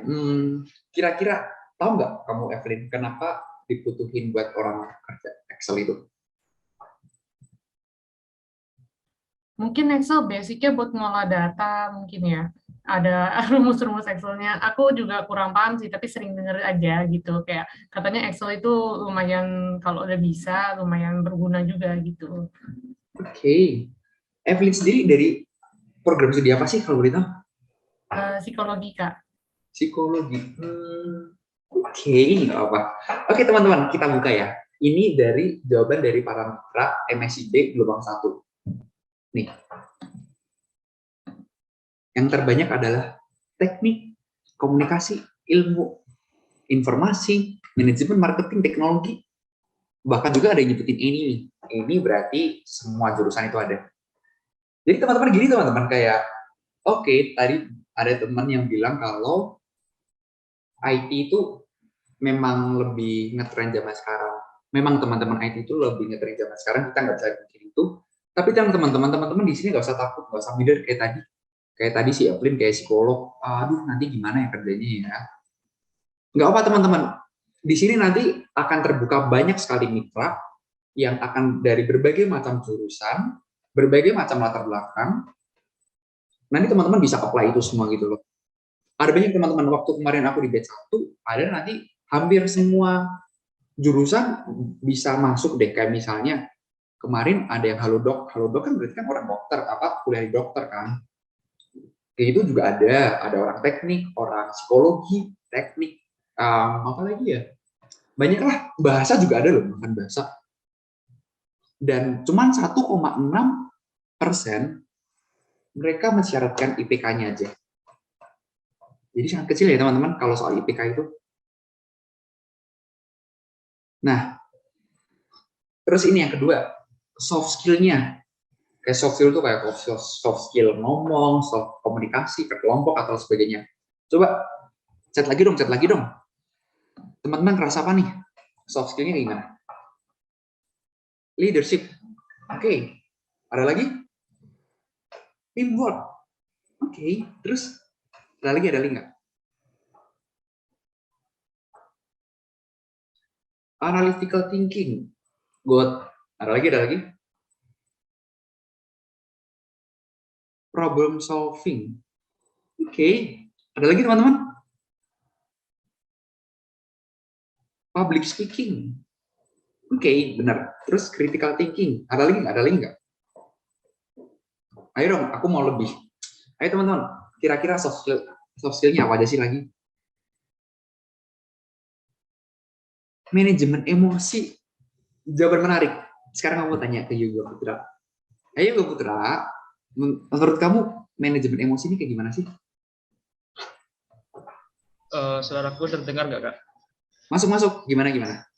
Kira-kira tahu nggak kamu Evelyn kenapa dibutuhin buat orang kerja Excel itu? Mungkin Excel basicnya buat ngolah data mungkin ya. Ada rumus-rumus Excel-nya. Aku juga kurang paham sih, tapi sering denger aja gitu. Kayak katanya Excel itu lumayan kalau udah bisa, lumayan berguna juga gitu. Oke. Evelyn sendiri dari program studi apa sih kalau boleh tahu? Psikologi, Kak. Psikologi. Oke, nggak apa. Oke teman-teman, kita buka ya. Ini dari jawaban dari para mitra MSIB gelombang 1. Nih, yang terbanyak adalah teknik, komunikasi, ilmu, informasi, manajemen, marketing, teknologi. Bahkan juga ada yang nyebutin ini nih. Ini berarti semua jurusan itu ada. Jadi teman-teman gini teman-teman, kayak oke, tadi ada teman yang bilang kalau IT itu memang lebih ngetren zaman sekarang. Memang teman-teman IT itu lebih ngetren zaman sekarang, kita nggak bisa bikin itu. Tapi teman-teman di sini nggak usah takut, nggak usah minder kayak tadi. Kayak tadi si Evelyn kayak psikolog, aduh nanti gimana ya kerjanya ya. Nggak apa teman-teman, di sini nanti akan terbuka banyak sekali mitra yang akan dari berbagai macam jurusan, berbagai macam latar belakang. Nanti teman-teman bisa apply itu semua gitu loh. Ada banyak teman-teman, waktu kemarin aku di batch 1, ada nanti hampir semua jurusan bisa masuk deh. Kayak misalnya kemarin ada yang halodoc kan berarti kan orang dokter, kuliah di dokter kan. Kayak gitu juga ada orang teknik, orang psikologi, teknik, apa lagi ya? Banyak lah, bahasa juga ada loh, bukan bahasa. Dan cuman 1,6% mereka mensyaratkan IPK-nya aja. Jadi sangat kecil ya teman-teman kalau soal IPK itu. Nah, terus ini yang kedua, soft skill-nya. Kayak soft skill itu kayak soft skill ngomong, soft komunikasi ke kelompok atau sebagainya. Coba chat lagi dong. Teman-teman ngerasa apa nih? Soft skill-nya gimana? Leadership. Oke. Ada lagi? Teamwork. Oke. Terus ada lagi nggak? Analytical thinking. Good. Ada lagi? Problem solving. Oke. Ada lagi teman-teman? Public speaking. Oke, benar. Terus critical thinking. Ada lagi nggak? Ayo dong, aku mau lebih. Ayo teman-teman, kira-kira soft skill-nya apa aja sih lagi? Manajemen emosi. Jawaban menarik. Sekarang aku mau tanya ke Yoga Putra. Ayo Yoga Putra, menurut kamu manajemen emosi ini kayak gimana sih? Saudaraku terdengar nggak, Kak? Masuk. Gimana?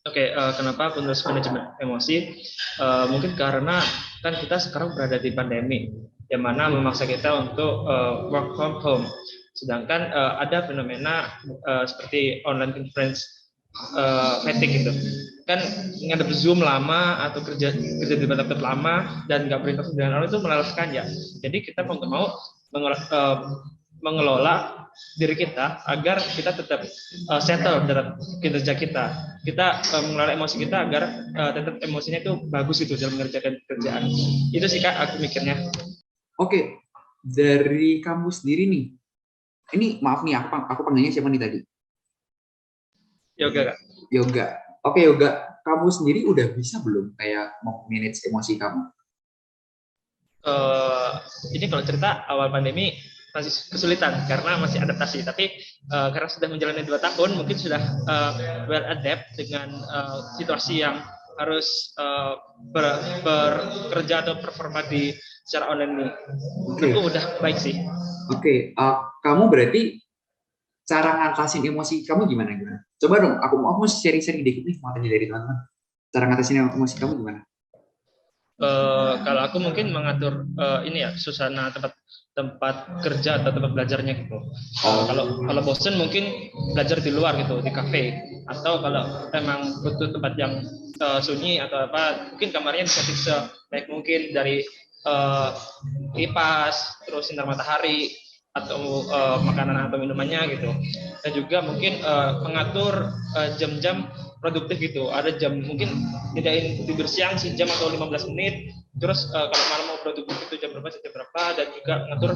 Oke, kenapa aku nulis manajemen emosi? Mungkin karena kan kita sekarang berada di pandemi, yang mana memaksa kita untuk work from home. Sedangkan ada fenomena seperti online conference fatigue gitu. Kan ngadep Zoom lama atau kerja di laptop lama dan nggak berinteraksi dengan orang itu melelahkan ya. Jadi kita mau nggak mau mengelola diri kita agar kita tetap settle dalam kinerja kita. Kita mengelola emosi kita agar tetap emosinya itu bagus itu dalam mengerjakan pekerjaan. Itu sih Kak aku mikirnya. Oke, dari kamu sendiri nih. Ini maaf nih, aku panggilnya siapa nih tadi? Yoga, Kak. Yoga. Oke, Yoga. Kamu sendiri udah bisa belum kayak mau manage emosi kamu? ini kalau cerita awal pandemi masih kesulitan karena masih adaptasi, tapi karena sudah menjalani 2 tahun mungkin sudah well adapt dengan situasi yang harus bekerja atau performa di secara online ini. Menurutku udah baik sih. Oke, kamu berarti cara ngatasin emosi kamu gimana? Coba dong, aku mau sharing-sharing dikit nih, mau tanya dari teman-teman. Cara ngatasin emosi kamu gimana? Kalau aku mungkin mengatur ini ya, suasana tempat kerja atau tempat belajarnya gitu. Kalau bosen mungkin belajar di luar gitu, di kafe, atau kalau emang butuh tempat yang sunyi atau apa, mungkin kamarnya disetting sebaik mungkin dari kipas, terus sinar matahari, atau makanan atau minumannya gitu. Dan juga mungkin mengatur jam-jam produktif gitu. Ada jam mungkin nyediain tidur siang sejam atau 15 menit. Terus kalau malam mau produktif itu jam berapa, dan juga ngatur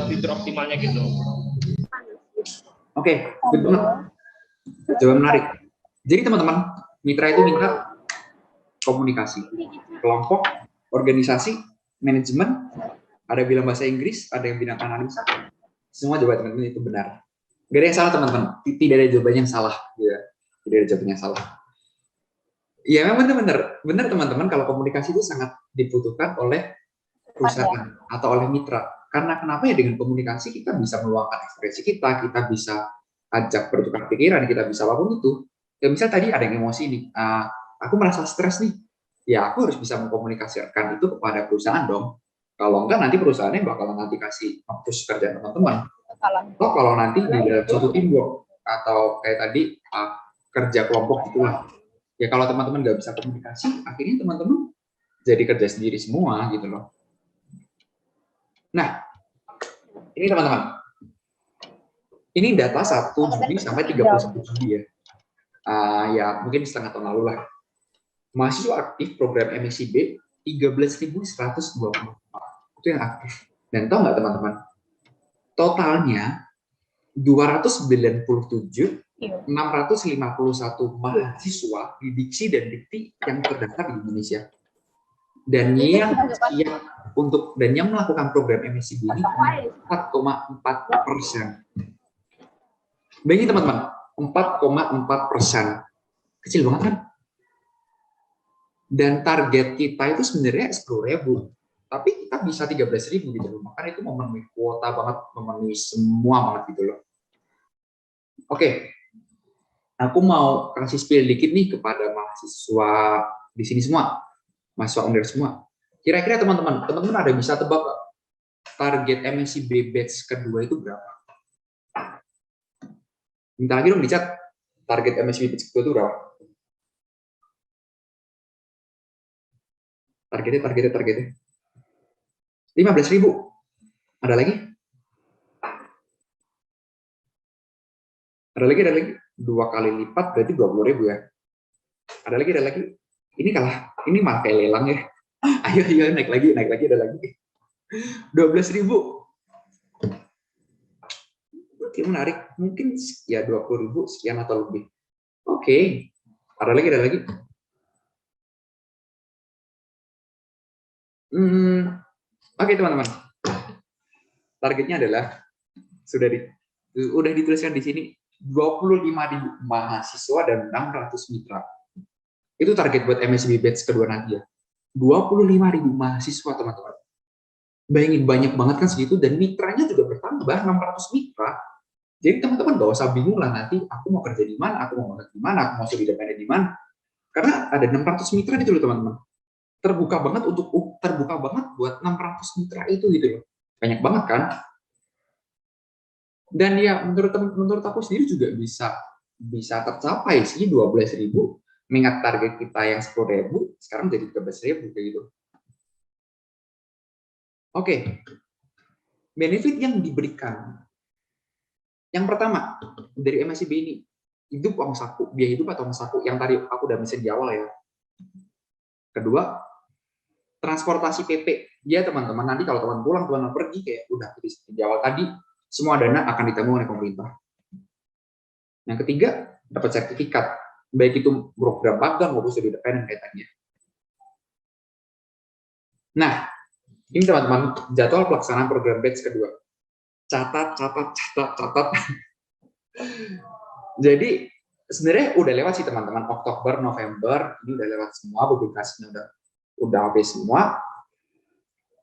tidur optimalnya gitu. Oke, coba menarik. Jadi teman-teman, mitra itu minta komunikasi, kelompok, organisasi, manajemen, ada yang bilang bahasa Inggris, ada yang bilang analisa, semua jawaban teman-teman itu benar. Gak ada yang salah teman-teman, tidak ada jawabannya yang salah, ya. Tidak ada jawabannya yang salah. Ya memang benar teman-teman, kalau komunikasi itu sangat dibutuhkan oleh perusahaan atau oleh mitra. Karena kenapa ya, dengan komunikasi kita bisa meluangkan ekspresi kita bisa ajak bertukar pikiran, kita bisa apapun itu. Ya misal tadi ada yang emosi nih, aku merasa stres nih, ya aku harus bisa mengkomunikasikan itu kepada perusahaan dong. Kalau enggak nanti perusahaannya bakalan nanti kasih push kerjaan teman-teman. Kalau nanti di dalam suatu teamwork atau kayak tadi kerja kelompok gitulah. Ya kalau teman-teman nggak bisa komunikasi, akhirnya teman-teman jadi kerja sendiri semua gitu loh. Nah, ini teman-teman. Ini data 1 Juli sampai 31 Juli ya. Ya mungkin setengah tahun lalu lah. Mahasiswa aktif program MSIB 13.124. Itu yang aktif. Dan tahu nggak teman-teman? Totalnya 297.651 mahasiswa di diksi dan dikti yang terdaftar di Indonesia. Dan yang melakukan program MSIB ini 4,4%. Bayangin teman-teman, 4,4%. Kecil banget kan? Dan target kita itu sebenarnya 10.000. Tapi kita bisa 13.000 gitu loh. Makanya itu memenuhi kuota banget, memenuhi semua banget gitu loh. Oke, aku mau kasih spill dikit nih kepada mahasiswa di sini semua, mahasiswa UNER semua. Kira-kira teman-teman ada bisa tebak gak? Target MSIB batch kedua itu berapa? Minta lagi dong di chat, target MSIB batch kedua itu berapa? Targetnya. 15.000. Ada lagi? Ada lagi. 2 kali lipat berarti 20.000 ya. Ada lagi. Ini malah kayak lelang ya. Ayo naik lagi ada lagi. 12.000. Oke, menarik. Mungkin ya 20.000 sekian atau lebih. Oke. Ada lagi. Oke teman-teman. Targetnya adalah sudah dituliskan di sini 25.000 mahasiswa dan 600 mitra. Itu target buat MSIB batch kedua nanti ya. 25.000 mahasiswa teman-teman. Bayangin banyak banget kan segitu, dan mitranya juga bertambah 600 mitra. Jadi teman-teman gak usah bingung lah nanti aku mau kerja di mana, aku mau magang di mana, aku mau studi independen di mana. Karena ada 600 mitra gitu loh teman-teman. Terbuka banget buat 600 mitra itu gitu loh. Banyak banget kan? Dan ya menurut aku sendiri juga bisa tercapai sih 12.000. Mengingat target kita yang 10.000 sekarang jadi 13.000 kayak gitu. Oke. Benefit yang diberikan. Yang pertama dari MSIB ini, hidup uang saku, biaya hidup atau uang saku yang tadi aku udah mention di awal ya. Kedua, transportasi PP. Ya teman-teman, nanti kalau teman pulang pergi kayak udah di awal tadi, semua dana akan ditanggung oleh pemerintah. Yang ketiga, dapat sertifikat, baik itu program magang maupun studi independen kayak tadi. Nah, Ini teman-teman, jadwal pelaksanaan program batch kedua. Catat. Jadi sebenarnya udah lewat sih teman-teman, Oktober, November, ini udah lewat semua, publikasinya udah habis semua.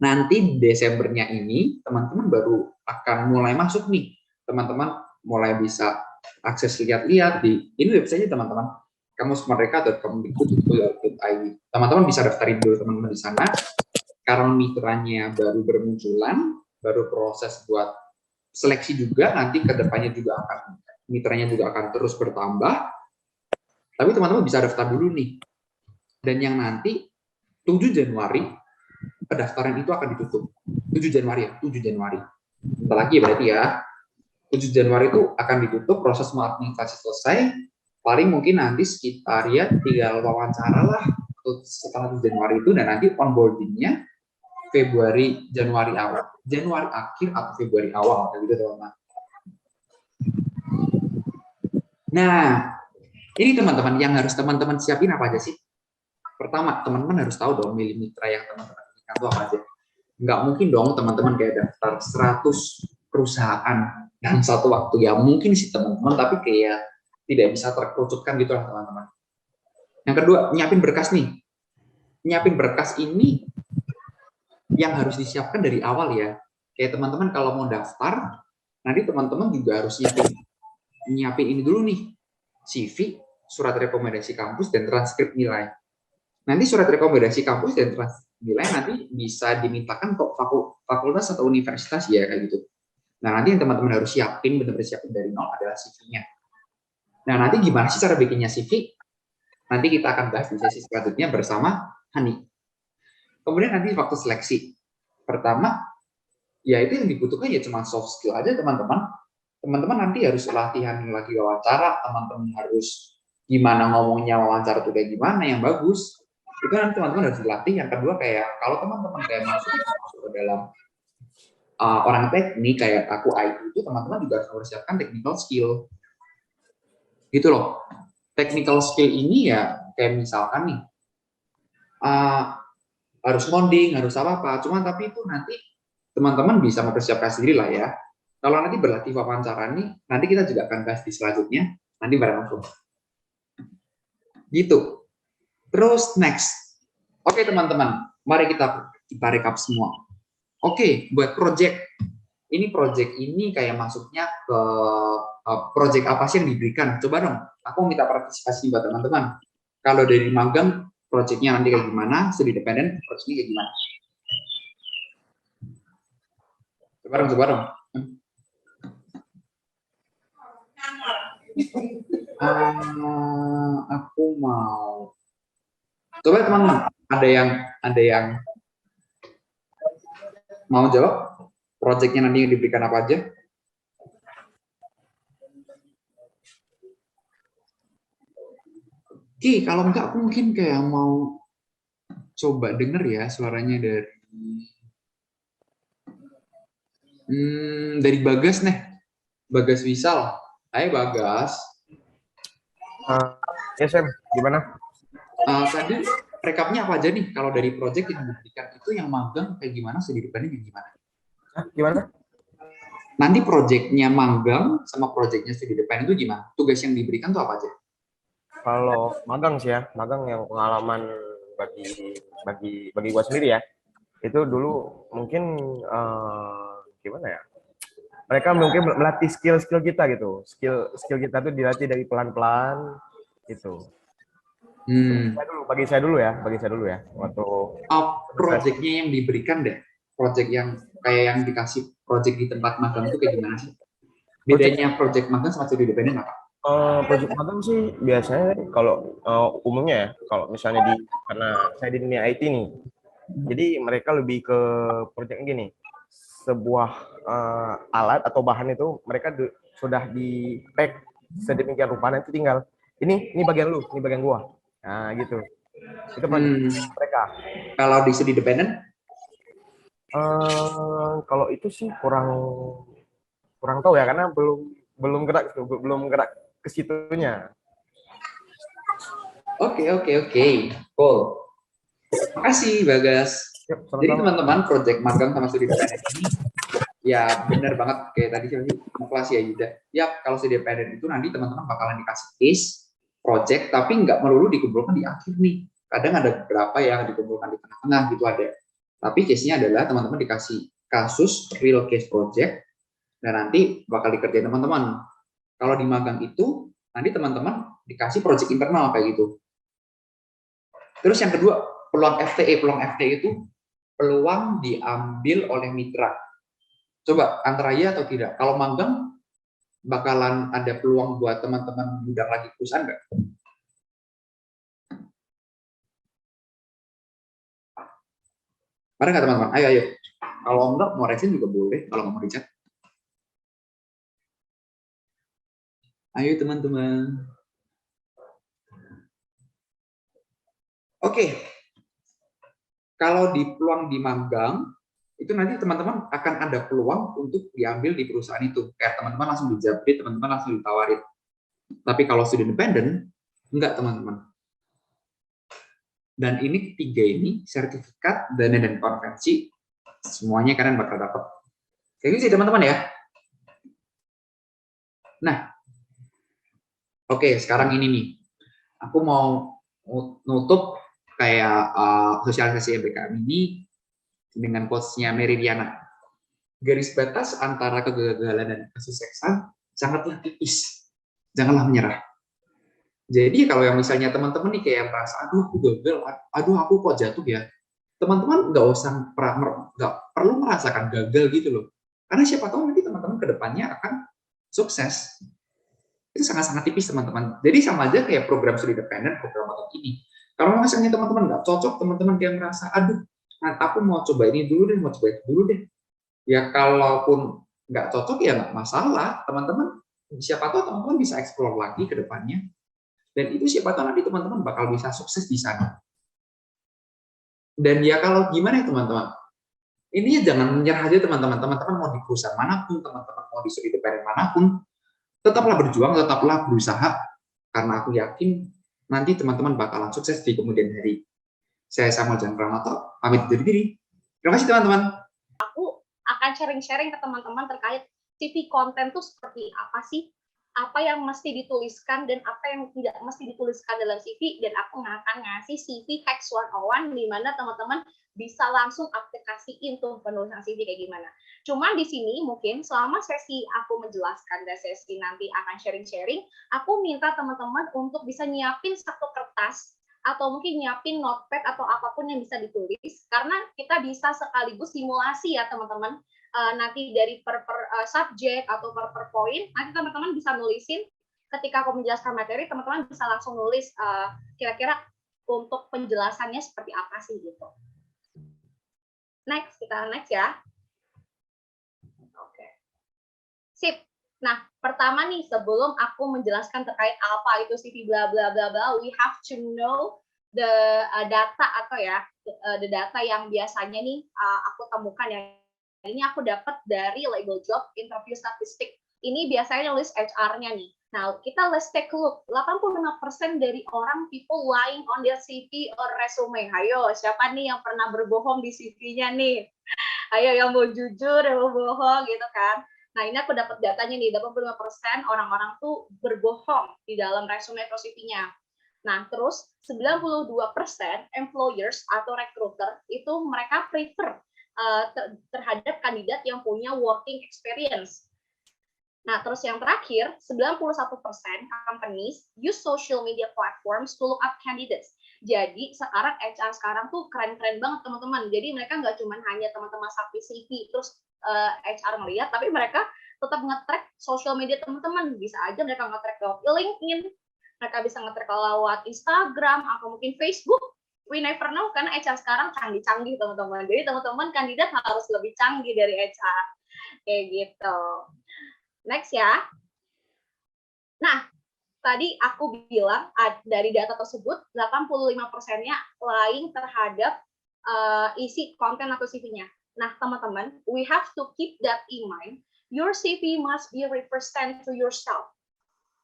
Nanti Desembernya ini teman-teman baru akan mulai masuk nih, teman-teman mulai bisa akses lihat-lihat di ini website teman-teman, kamusmerdeka.kemdikbud.go.id. Teman-teman bisa daftarin dulu teman-teman di sana. Karena mitranya baru bermunculan, baru proses buat seleksi juga, nanti kedepannya juga akan mitranya juga akan terus bertambah. Tapi teman-teman bisa daftar dulu nih. Dan yang nanti 7 Januari pendaftaran itu akan ditutup. 7 Januari ya, 7 Januari. Bentar lagi berarti ya. 7 Januari itu akan ditutup, proses administrasi selesai. Paling mungkin nanti sekitar ya tinggal wawancara lah setelah 7 Januari itu, dan nanti onboardingnya Januari akhir atau Februari awal, gitu teman-teman. Nah, ini teman-teman yang harus teman-teman siapin apa aja sih? Pertama, teman-teman harus tahu dong milih mitra yang teman-teman inginkan itu apa aja. Nggak mungkin dong teman-teman kayak daftar 100 perusahaan dalam satu waktu. Ya mungkin sih teman-teman, tapi kayak tidak bisa terkerucutkan gitu lah teman-teman. Yang kedua, nyiapin berkas nih. Nyiapin berkas ini yang harus disiapkan dari awal ya. Kayak teman-teman kalau mau daftar, nanti teman-teman juga harus nyiapin ini dulu nih. CV, surat rekomendasi kampus, dan transkrip nilai. Nanti surat rekomendasi kampus dan transkrip nilai nanti bisa dimintakan ke fakultas atau universitas ya, kayak gitu. Nah, nanti yang teman-teman harus siapin, benar-benar siapin dari nol adalah CV-nya. Nah, nanti gimana sih cara bikinnya CV? Nanti kita akan bahas di sesi selanjutnya bersama Hani. Kemudian nanti waktu seleksi. Pertama, ya itu yang dibutuhkan ya cuma soft skill aja teman-teman. Teman-teman nanti harus latihan lagi wawancara, teman-teman harus gimana ngomongnya wawancara itu kayak gimana yang bagus. Itu nanti teman-teman harus dilatih. Yang kedua kayak kalau teman-teman kayak masuk ke dalam orang teknik kayak aku IT itu, teman-teman juga harus mempersiapkan technical skill. Gitu loh. Technical skill ini ya kayak misalkan nih harus modding, harus apa-apa. Cuman tapi itu nanti teman-teman bisa mempersiapkan sendiri lah ya. Kalau nanti berlatih wawancara nih, nanti kita juga akan bahas di selanjutnya, nanti bareng aku. Gitu. Terus next. Oke teman-teman, mari kita recap semua. Oke, buat project. Ini project ini kayak masuknya ke project apa sih yang diberikan? Coba dong, aku minta partisipasi buat teman-teman. Kalau dari magang, projectnya nanti kayak gimana? Studi independen, projectnya kayak gimana? Coba dong. Aku mau. Coba teman-teman, ada yang mau jawab? Projectnya nanti yang diberikan apa aja? Oke, kalau enggak aku mungkin kayak mau coba denger ya suaranya dari Bagas nih. Bagas Wisal. Hai Bagas. Ya Sam, gimana? Tadi rekapnya apa aja nih? Kalau dari project yang diberikan itu yang magang kayak gimana? Studi independen gimana? Gimana? Nanti projectnya magang sama projectnya studi independen itu gimana? Tugas yang diberikan tuh apa aja? Kalau magang sih ya, magang yang pengalaman bagi gua sendiri ya. Itu dulu mungkin gimana ya? Mereka mungkin melatih skill kita gitu. Skill kita tuh dilatih dari pelan-pelan gitu. Bagi saya dulu ya. Waktu projectnya yang diberikan deh. Project yang kayak yang dikasih project di tempat magang itu kayak gimana sih? Bedanya project magang sama studi independen apa? Project magang sih biasanya kalau umumnya ya, kalau misalnya karena saya di dunia IT nih, jadi mereka lebih ke project gini, sebuah alat atau bahan itu mereka sudah di pack sedemikian rupa, nanti tinggal ini bagian lu, ini bagian gua, nah gitu. Itu mereka. Kalau di studi independen? Kalau itu sih kurang tahu ya, karena belum gerak ke situnya. Oke. Cool. Terima kasih Bagas. Yap, Jadi sama-sama. teman-teman, project magang sama studi dependent ini ya benar banget kayak tadi siapa sih kelas ya Yuda. Ya kalau studi dependent itu nanti teman-teman bakalan dikasih case project, tapi nggak melulu dikumpulkan di akhir nih. Kadang ada beberapa yang dikumpulkan di tengah-tengah gitu ada. Tapi case-nya adalah teman-teman dikasih kasus real case project dan nanti bakal dikerjain teman-teman. Kalau di magang itu nanti teman-teman dikasih project internal kayak gitu. Terus yang kedua, peluang FTE. Peluang FTE itu peluang diambil oleh mitra. Coba antara iya atau tidak? Kalau magang bakalan ada peluang buat teman-teman bidang lagi perusahaan nggak? Ada nggak teman-teman? Ayo. Kalau enggak mau resin juga boleh. Kalau nggak mau dicat. Ayo teman-teman. Oke. Kalau di peluang di magang, itu nanti teman-teman akan ada peluang untuk diambil di perusahaan itu. Kayak teman-teman langsung dijabrit, teman-teman langsung ditawarin. Tapi kalau student independent, enggak teman-teman. Dan ini tiga ini, sertifikat, dana, dan konvensi, semuanya kalian bakal dapat. Kayak gitu sih teman-teman ya. Nah, oke, sekarang ini nih. Aku mau nutup kayak sosialisasi MBKM ini dengan quotes-nya Meridiana. Garis batas antara kegagalan dan kesuksesan sangatlah tipis. Janganlah menyerah. Jadi kalau yang misalnya teman-teman nih kayak merasa, aduh aku gagal, aduh aku kok jatuh ya. Teman-teman nggak perlu merasakan gagal gitu loh. Karena siapa tahu nanti teman-teman ke depannya akan sukses. Itu sangat-sangat tipis teman-teman. Jadi sama aja kayak program studi independent, program magang ini. Kalau misalnya teman-teman nggak cocok, teman-teman kayak merasa, aduh, aku mau coba ini dulu deh, mau coba itu dulu deh. Ya kalaupun nggak cocok ya nggak masalah, teman-teman. Siapa tahu teman-teman bisa explore lagi ke depannya. Dan itu siapa tahu nanti teman-teman bakal bisa sukses di sana. Dan ya kalau gimana ya teman-teman, ini jangan menyerah aja teman-teman. Teman-teman mau di perusahaan manapun, teman-teman mau di studi independen manapun, tetaplah berjuang, tetaplah berusaha, karena aku yakin nanti teman-teman bakalan sukses di kemudian hari. Saya Samuel Jan Pranoto, pamit undur diri. Terima kasih teman-teman. Aku akan sharing-sharing ke teman-teman terkait CV konten itu seperti apa sih, apa yang mesti dituliskan dan apa yang tidak mesti dituliskan dalam CV, dan aku akan ngasih CV Hacks 101 di mana teman-teman bisa langsung aplikasiin tuh penulisan CV kayak gimana. Cuman di sini mungkin selama sesi aku menjelaskan dan sesi nanti akan sharing-sharing, aku minta teman-teman untuk bisa nyiapin satu kertas atau mungkin nyiapin notepad atau apapun yang bisa ditulis, karena kita bisa sekaligus simulasi ya teman-teman. Nanti dari per subjek atau per poin, nanti teman-teman bisa nulisin ketika aku menjelaskan materi, teman-teman bisa langsung nulis kira-kira untuk penjelasannya seperti apa sih gitu. Next, kita next ya. Oke. Sip. Nah, pertama nih sebelum aku menjelaskan terkait apa itu CV bla bla bla bla, we have to know the data atau ya the data yang biasanya nih aku temukan yang ini aku dapat dari label job interview statistik. Ini biasanya nulis HR-nya nih. Nah, kita let's take a look. 85% dari orang people lying on their CV or resume. Ayo, siapa nih yang pernah berbohong di CV-nya nih? Ayo yang mau jujur, yang mau bohong gitu kan. Nah, ini aku dapat datanya nih, 85% orang-orang tuh berbohong di dalam resume atau CV-nya. Nah, terus 92% employers atau recruiter itu mereka prefer terhadap kandidat yang punya working experience. Nah, terus yang terakhir, 91% companies use social media platforms to look up candidates. Jadi, sekarang HR sekarang tuh keren-keren banget, teman-teman. Jadi, mereka nggak cuma hanya teman-teman submit CV, terus HR ngeliat, tapi mereka tetap nge-track social media teman-teman. Bisa aja mereka nge-track lewat LinkedIn, mereka bisa nge-track lewat Instagram, atau mungkin Facebook. We never know, karena HR sekarang canggih-canggih, teman-teman. Jadi, teman-teman kandidat harus lebih canggih dari HR. Kayak gitu. Next ya. Nah, tadi aku bilang dari data tersebut 85%-nya lying terhadap isi konten atau CV-nya. Nah, teman-teman, we have to keep that in mind. Your CV must be represent to yourself.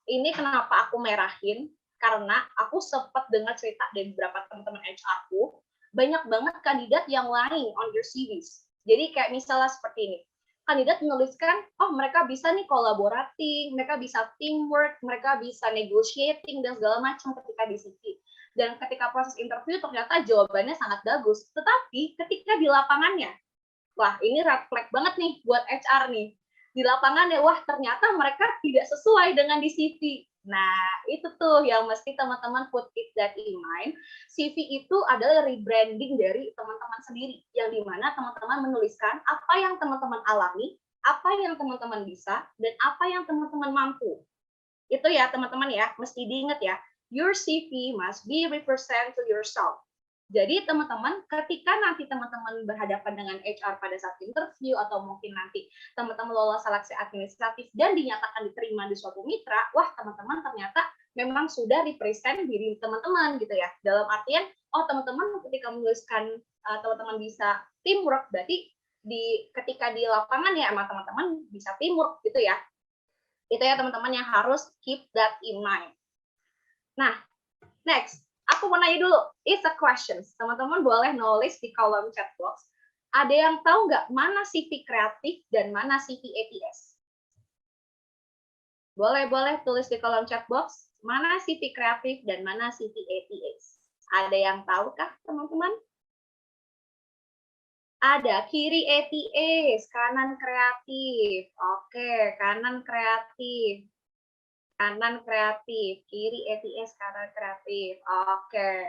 Ini kenapa aku merahin, karena aku sempat dengar cerita dari beberapa teman-teman HR-ku, banyak banget kandidat yang lying on their CVs. Jadi kayak misalnya seperti ini, kandidat menuliskan, oh mereka bisa nih collaborating, mereka bisa teamwork, mereka bisa negotiating dan segala macam ketika di CV. Dan ketika proses interview ternyata jawabannya sangat bagus. Tetapi ketika di lapangannya, wah ini red flag banget nih buat HR nih. Di lapangannya, wah ternyata mereka tidak sesuai dengan di CV. Nah, itu tuh yang mesti teman-teman put it that in mind. CV itu adalah rebranding dari teman-teman sendiri, yang dimana teman-teman menuliskan apa yang teman-teman alami, apa yang teman-teman bisa, dan apa yang teman-teman mampu. Itu ya teman-teman ya, mesti diingat ya. Your CV must be represent to yourself. Jadi teman-teman, ketika nanti teman-teman berhadapan dengan HR pada saat interview atau mungkin nanti teman-teman lolos seleksi administratif dan dinyatakan diterima di suatu mitra, wah teman-teman ternyata memang sudah represent diri teman-teman gitu ya. Dalam artian, oh teman-teman ketika menuliskan teman-teman bisa teamwork, berarti ketika di lapangan ya emang teman-teman bisa teamwork gitu ya. Itu ya teman-teman yang harus keep that in mind. Nah, next. Aku mau nanya dulu, it's a question. Teman-teman boleh nulis di kolom chat box. Ada yang tahu nggak mana CV kreatif dan mana CV ATS? Boleh tulis di kolom chat box. Mana CV kreatif dan mana CV ATS? Ada yang tahu kah, teman-teman? Ada, kiri ATS, kanan kreatif. Oke, kanan kreatif. Kanan kreatif, kiri ATS, kanan kreatif. Oke,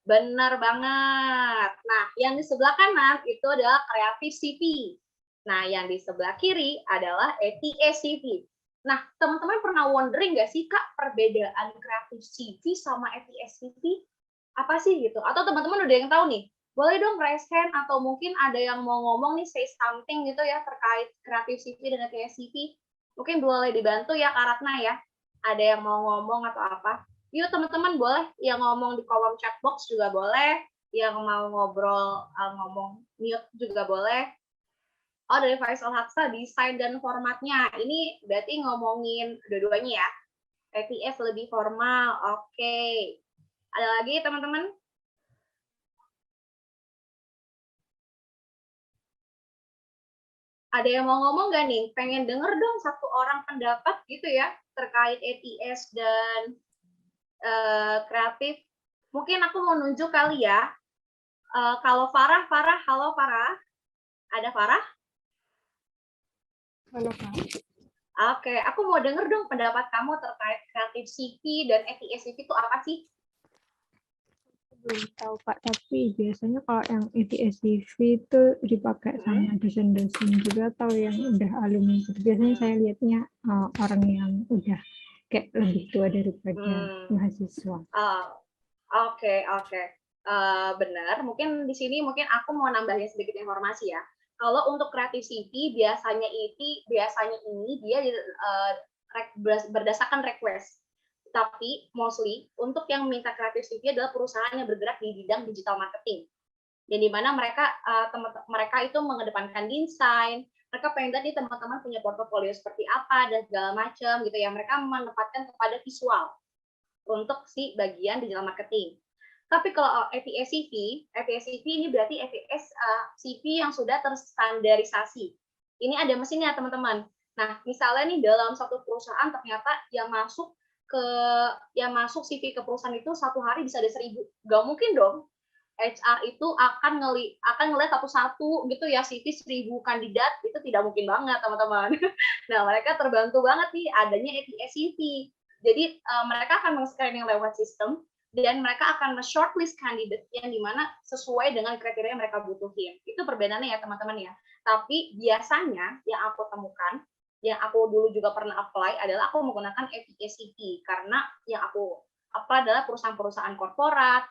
benar banget. Nah, yang di sebelah kanan itu adalah kreatif CV. Nah, yang di sebelah kiri adalah ATS CV. Nah, teman-teman pernah wondering nggak sih, Kak, perbedaan kreatif CV sama ATS CV? Apa sih gitu? Atau teman-teman udah yang tahu nih? Boleh dong raise hand atau mungkin ada yang mau ngomong nih, say something gitu ya terkait kreatif CV dan ATS CV. Mungkin boleh dibantu ya, Kak Ratna ya. Ada yang mau ngomong atau apa? Yuk teman-teman boleh yang ngomong di kolom chat box juga boleh, yang mau ngobrol ngomong mute juga boleh. Oh dari Faisal Haksa, desain dan formatnya. Ini berarti ngomongin dua-duanya ya. ATS lebih formal, oke. Ada lagi teman-teman? Ada yang mau ngomong nggak nih? Pengen denger dong satu orang pendapat gitu ya terkait ATS dan kreatif. Mungkin aku mau nunjuk kali ya. Kalau Farah, halo Farah. Ada Farah? Halo Kak. Oke, aku mau denger dong pendapat kamu terkait kreatif CV dan ATS CV itu apa sih? Belum tahu Kak, tapi biasanya kalau yang ETSCV itu dipakai sama dosen-dosen juga atau yang udah alumni. Biasanya saya lihatnya orang yang udah kayak lebih tua daripada mahasiswa. Oke. Benar. Mungkin di sini mungkin aku mau nambahin sedikit informasi ya. Kalau untuk kreatif CV biasanya ini dia berdasarkan request. Tapi mostly untuk yang minta kreatif CV adalah perusahaan yang bergerak di bidang digital marketing. Yang dimana mereka itu mengedepankan desain, mereka pengen tadi teman-teman punya portofolio seperti apa dan segala macam gitu ya. Mereka menempatkan kepada visual untuk si bagian digital marketing. Tapi kalau ATS CV ini berarti ATS CV yang sudah terstandarisasi. Ini ada mesinnya teman-teman. Nah, misalnya nih dalam satu perusahaan ternyata yang masuk CV ke perusahaan itu satu hari bisa ada 1.000. Gak mungkin dong. HR itu akan ngelihat satu-satu gitu ya CV 1.000 kandidat, itu tidak mungkin banget teman-teman. Nah, mereka terbantu banget nih adanya ATS CV. Jadi mereka akan meng-screening lewat sistem dan mereka akan shortlist kandidat yang dimana sesuai dengan kriteria yang mereka butuhin. Itu perbedaannya ya teman-teman ya. Tapi biasanya yang aku temukan, yang aku dulu juga pernah apply adalah aku menggunakan ATS CV karena yang aku apply adalah perusahaan-perusahaan korporat.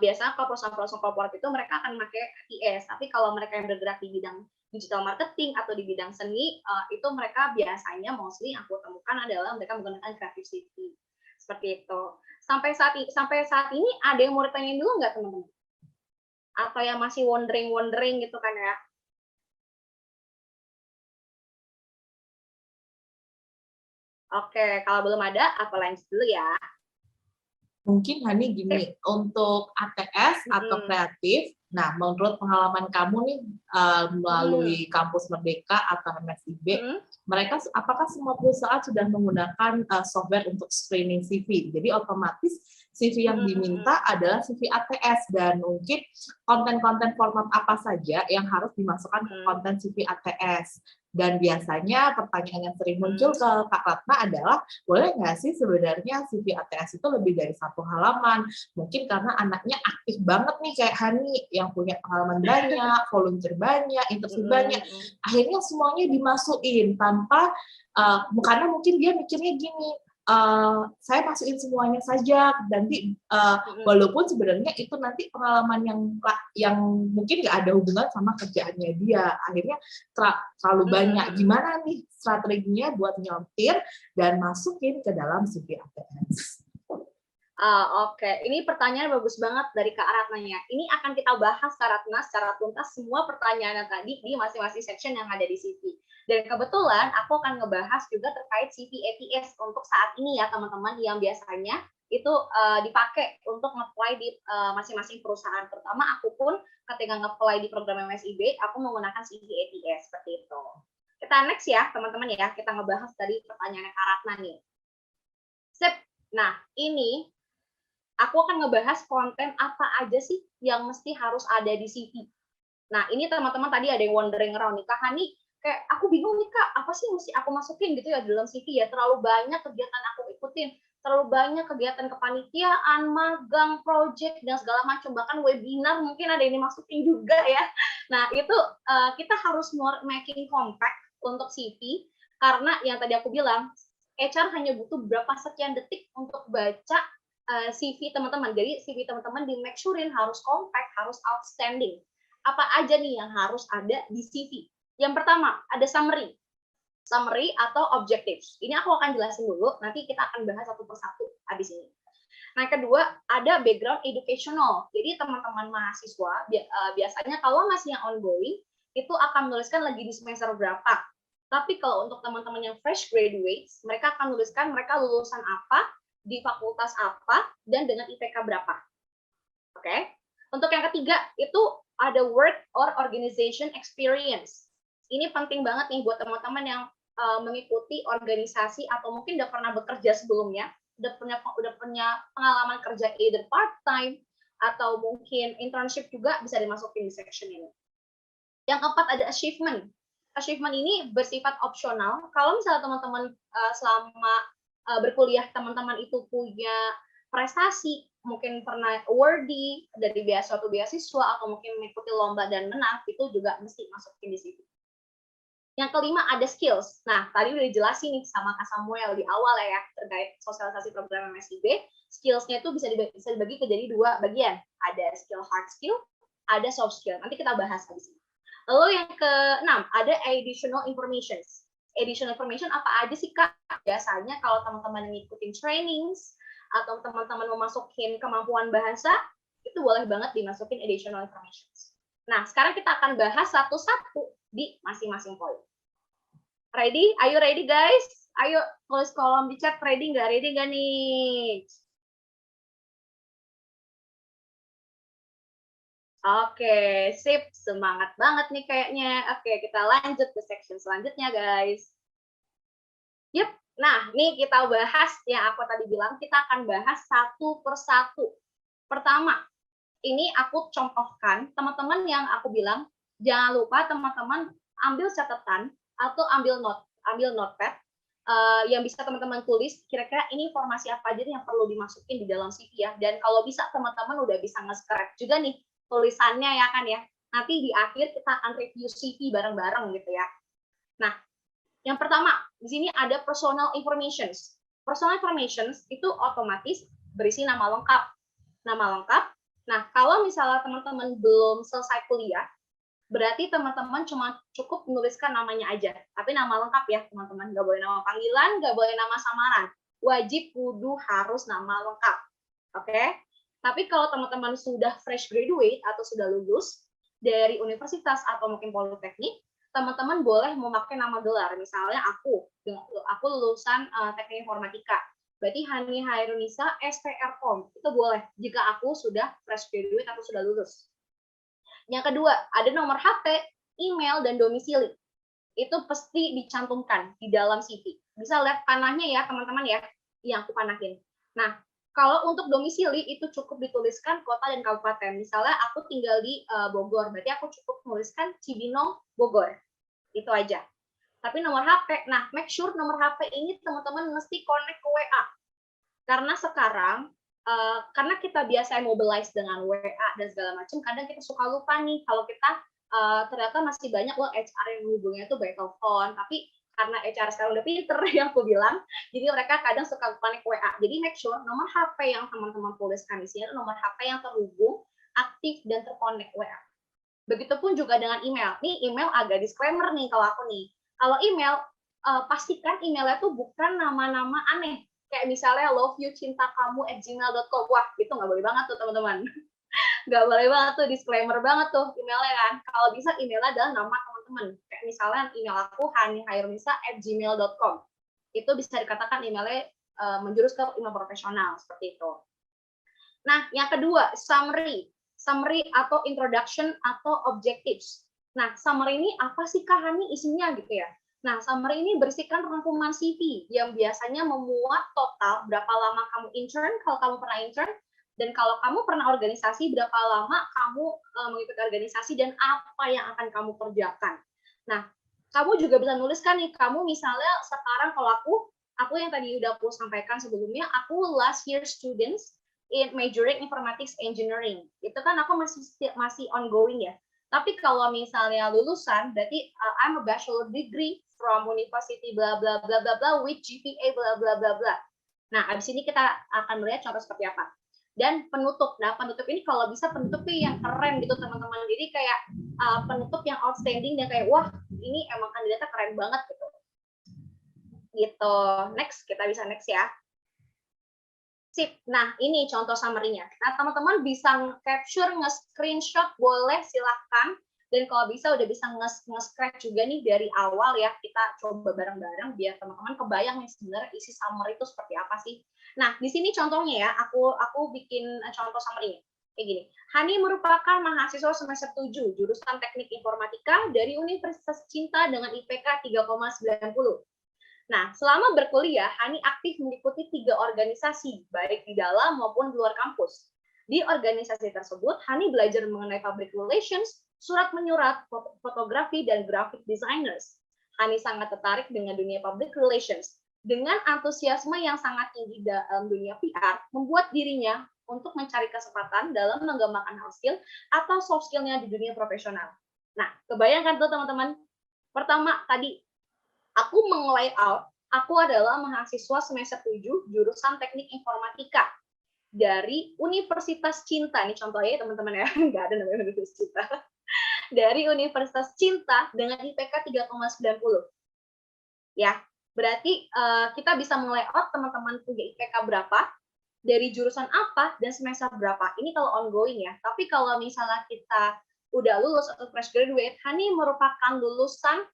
Biasanya kalau perusahaan-perusahaan korporat itu mereka akan pakai ATS. Tapi kalau mereka yang bergerak di bidang digital marketing atau di bidang seni, itu mereka biasanya mostly yang aku temukan adalah mereka menggunakan kreatif CV. Seperti itu. Sampai saat ini ada yang mau ditanyain dulu nggak teman-teman? Atau yang masih wondering gitu kan ya? Oke, kalau belum ada, aku lanjut dulu ya. Mungkin Hani gini, untuk ATS atau kreatif, nah menurut pengalaman kamu nih melalui Kampus Merdeka atau MSIB, mereka apakah semua perusahaan sudah menggunakan software untuk screening CV? Jadi otomatis CV yang diminta adalah CV ATS dan mungkin konten-konten format apa saja yang harus dimasukkan ke konten CV ATS. Dan biasanya pertanyaan yang sering muncul ke Kak Ratna adalah, boleh nggak sih sebenarnya CV ATS itu lebih dari 1 halaman? Mungkin karena anaknya aktif banget nih kayak Hani, yang punya pengalaman banyak, volunteer banyak, internship banyak. Akhirnya semuanya dimasukin tanpa, karena mungkin dia mikirnya gini, saya masukin semuanya saja, nanti walaupun sebenarnya itu nanti pengalaman yang mungkin nggak ada hubungan sama kerjaannya dia, akhirnya terlalu banyak. Gimana nih strateginya buat nyontir dan masukin ke dalam CV ATS? Oke, ini pertanyaan bagus banget dari Kak Ratnanya. Ini akan kita bahas Kak Ratna secara tuntas semua pertanyaannya tadi di masing-masing section yang ada di CV. Dan kebetulan aku akan ngebahas juga terkait CV ATS untuk saat ini ya teman-teman, yang biasanya itu dipakai untuk nge-apply di masing-masing perusahaan. Terutama aku pun ketika nge-apply di program MSIB, aku menggunakan CV ATS seperti itu. Kita next ya teman-teman ya, kita ngebahas tadi pertanyaannya Kak Ratna nih. Sip. Nah, ini aku akan ngebahas konten apa aja sih yang mesti harus ada di CV. Nah, ini teman-teman tadi ada yang wondering around nih, Kak Hani, kayak aku bingung nih Kak, apa sih mesti aku masukin gitu ya dalam CV ya, terlalu banyak kegiatan aku ikutin, terlalu banyak kegiatan kepanitiaan, magang, project, dan segala macam, bahkan webinar mungkin ada yang dimasukin juga ya. Nah, itu kita harus more making compact untuk CV, karena yang tadi aku bilang, HR hanya butuh berapa sekian detik untuk baca CV teman-teman. Jadi CV teman-teman di make sure-in harus compact, harus outstanding. Apa aja nih yang harus ada di CV? Yang pertama, ada summary. Summary atau objectives. Ini aku akan jelasin dulu, nanti kita akan bahas satu persatu habis ini. Nah, kedua, ada background educational. Jadi teman-teman mahasiswa biasanya kalau masih yang ongoing, itu akan menuliskan lagi di semester berapa. Tapi kalau untuk teman-teman yang fresh graduates, mereka akan menuliskan mereka lulusan apa, di fakultas apa, dan dengan IPK berapa. Oke? Untuk yang ketiga, itu ada work or organization experience. Ini penting banget nih buat teman-teman yang mengikuti organisasi atau mungkin udah pernah bekerja sebelumnya, udah punya pengalaman kerja either part-time atau mungkin internship juga bisa dimasukin di section ini. Yang keempat ada achievement. Achievement ini bersifat opsional. Kalau misalnya teman-teman selama berkuliah teman-teman itu punya prestasi, mungkin pernah awardee dari suatu beasiswa atau mungkin mengikuti lomba dan menang, itu juga mesti masukin di situ. Yang kelima ada skills. Nah, tadi udah dijelasin nih sama Kak Samuel di awal ya terkait sosialisasi program MSIB. Skills-nya itu bisa dibagi ke jadi 2 bagian. Ada skill hard skill, ada soft skill. Nanti kita bahas habis ini. Lalu yang ke-6 ada additional information. Additional information apa aja sih Kak? Biasanya kalau teman-teman ngikutin trainings atau teman-teman mau masukin kemampuan bahasa, itu boleh banget dimasukin additional information. Nah, sekarang kita akan bahas satu-satu di masing-masing poin. Ready? Are you ready guys? Ayo tulis kolom di chat, ready nggak? Ready nggak nih? Oke, sip. Semangat banget nih kayaknya. Oke, kita lanjut ke section selanjutnya guys. Yep. Nah, nih kita bahas yang aku tadi bilang, kita akan bahas satu persatu. Pertama, ini aku contohkan teman-teman yang aku bilang, jangan lupa teman-teman ambil catatan atau ambil notepad yang bisa teman-teman tulis kira-kira ini informasi apa aja yang perlu dimasukin di dalam CV ya. Dan kalau bisa teman-teman udah bisa nge-scratch juga nih tulisannya ya kan ya. Nanti di akhir kita akan review CV bareng-bareng gitu ya. Nah, yang pertama di sini ada personal information. Personal information itu otomatis berisi nama lengkap. Nama lengkap. Nah, kalau misalnya teman-teman belum selesai kuliah, berarti teman-teman cuma cukup menuliskan namanya aja. Tapi nama lengkap ya, teman-teman. Nggak boleh nama panggilan, nggak boleh nama samaran. Wajib kudu harus nama lengkap. Oke? Tapi kalau teman-teman sudah fresh graduate atau sudah lulus dari universitas atau mungkin politeknik, teman-teman boleh memakai nama gelar. Misalnya aku lulusan teknik informatika. berarti Hani Hairunisa SPR form. Itu boleh jika aku sudah fresh graduate atau sudah lulus. Yang kedua, ada nomor HP, email, dan domisili. Itu pasti dicantumkan di dalam CV. Bisa lihat panahnya ya, teman-teman ya, yang aku panahin. Nah, kalau untuk domisili itu cukup dituliskan kota dan kabupaten. Misalnya aku tinggal di Bogor, berarti aku cukup menuliskan Cibinong, Bogor. Itu aja. Tapi nomor HP, nah make sure nomor HP ini teman-teman mesti connect ke WA. Karena sekarang, karena kita biasa mobilize dengan WA dan segala macam, kadang kita suka lupa nih kalau kita ternyata masih banyak loh HR yang menghubunginya itu by telepon, tapi karena HR sekarang udah pinter yang aku bilang, jadi mereka kadang suka connect WA. Jadi make sure nomor HP yang teman-teman tuliskan di sini nomor HP yang terhubung, aktif, dan terkonek WA. Begitupun juga dengan email. Nih email agak disclaimer nih kalau aku nih. Kalau email, pastikan emailnya tuh bukan nama-nama aneh. Kayak misalnya loveyoucintakamu@gmail.com. Wah, itu nggak boleh banget tuh teman-teman. Nggak boleh banget tuh, disclaimer banget tuh emailnya kan. Kalau bisa emailnya adalah nama teman-teman. Kayak misalnya email aku hanihairunisa@gmail.com. Itu bisa dikatakan emailnya menjurus ke email profesional, seperti itu. Nah, yang kedua, summary atau introduction atau objectives. Nah, summary ini apa sih Kak Hani isinya gitu ya? Nah, summary ini berisikan rangkuman CV yang biasanya memuat total berapa lama kamu intern, kalau kamu pernah intern, dan kalau kamu pernah organisasi, berapa lama kamu mengikuti organisasi dan apa yang akan kamu kerjakan. Nah, kamu juga bisa nuliskan nih, kamu misalnya sekarang kalau aku yang tadi udah aku sampaikan sebelumnya, aku last year students in majoring informatics engineering. Itu kan aku masih ongoing ya. Tapi kalau misalnya lulusan, berarti I'm a bachelor degree from university bla bla bla bla bla with GPA bla bla bla bla. Nah, abis ini kita akan melihat contoh seperti apa. Dan penutup. Nah, penutup ini kalau bisa penutupnya yang keren gitu teman-teman. Jadi kayak penutup yang outstanding dan kayak wah, ini emang kandidatnya keren banget gitu. Gitu. Next, kita bisa next ya. Sip. Nah, ini contoh summary-nya. Nah, teman-teman bisa capture, nge-screenshot, boleh silahkan. Dan kalau bisa udah bisa nge-scratch juga nih dari awal ya. Kita coba bareng-bareng biar teman-teman kebayang nih sebenarnya isi summary itu seperti apa sih. Nah, di sini contohnya ya. Aku bikin contoh summary-nya. Kayak gini. Hani merupakan mahasiswa semester 7, jurusan Teknik Informatika dari Universitas Cinta dengan IPK 3,90. Nah, selama berkuliah, Hani aktif mengikuti 3 organisasi, baik di dalam maupun di luar kampus. Di organisasi tersebut, Hani belajar mengenai public relations, surat menyurat, fotografi, dan graphic designers. Hani sangat tertarik dengan dunia public relations. Dengan antusiasme yang sangat tinggi dalam dunia PR, membuat dirinya untuk mencari kesempatan dalam mengembangkan hard skill atau soft skill-nya di dunia profesional. Nah, kebayangkan tuh teman-teman. Pertama, tadi aku meng-layout, aku adalah mahasiswa semester 7 jurusan Teknik Informatika dari Universitas Cinta. Ini contohnya ya teman-teman ya, nggak ada namanya Universitas Cinta. Dari Universitas Cinta dengan IPK 3,90. Ya, berarti kita bisa meng-layout teman-teman punya IPK berapa, dari jurusan apa, dan semester berapa. Ini kalau ongoing ya. Tapi kalau misalnya kita udah lulus atau fresh graduate, Hani merupakan lulusan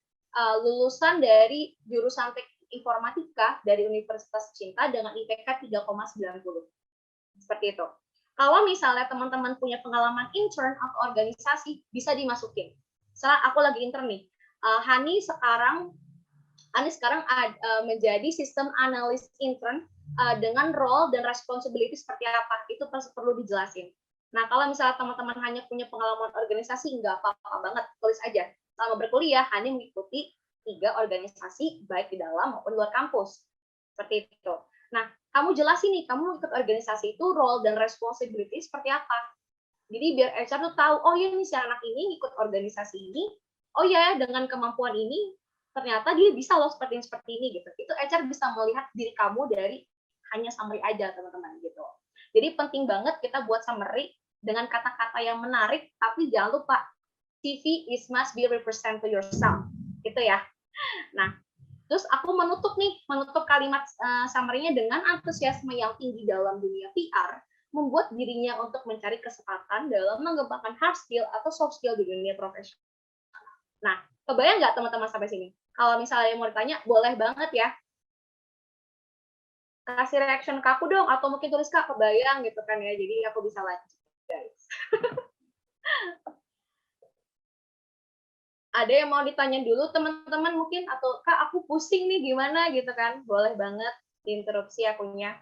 dari jurusan Teknik Informatika dari Universitas Cinta dengan IPK 3,90. Seperti itu. Kalau misalnya teman-teman punya pengalaman intern atau organisasi, bisa dimasukin. Misalnya aku lagi intern nih, Hani sekarang menjadi sistem analis intern dengan role dan responsibility seperti apa, itu perlu dijelasin. Nah, kalau misalnya teman-teman hanya punya pengalaman organisasi, nggak apa-apa banget, tulis aja. Selama berkuliah, hanya mengikuti 3 organisasi, baik di dalam maupun luar kampus. Seperti itu. Nah, kamu jelasin nih, kamu ikut organisasi itu, role dan responsibility seperti apa. Jadi biar HR tuh tahu, oh ya nih si anak ini ikut organisasi ini, oh ya dengan kemampuan ini, ternyata dia bisa loh seperti ini gitu. Itu HR bisa melihat diri kamu dari hanya summary aja teman-teman gitu. Jadi penting banget kita buat summary dengan kata-kata yang menarik, tapi jangan lupa CV must be represent to yourself, gitu ya. Nah, terus aku menutup kalimat summary-nya dengan antusiasme yang tinggi dalam dunia PR, membuat dirinya untuk mencari kesempatan dalam mengembangkan hard skill atau soft skill di dunia profesional. Nah, kebayang nggak teman-teman sampai sini? Kalau misalnya mau ditanya, boleh banget ya. Kasih reaction ke aku dong, atau mungkin tulis Kak kebayang gitu kan ya, jadi aku bisa lanjut guys. Ada yang mau ditanya dulu teman-teman mungkin, atau Kak aku pusing nih gimana gitu kan, boleh banget diinterupsi akunya.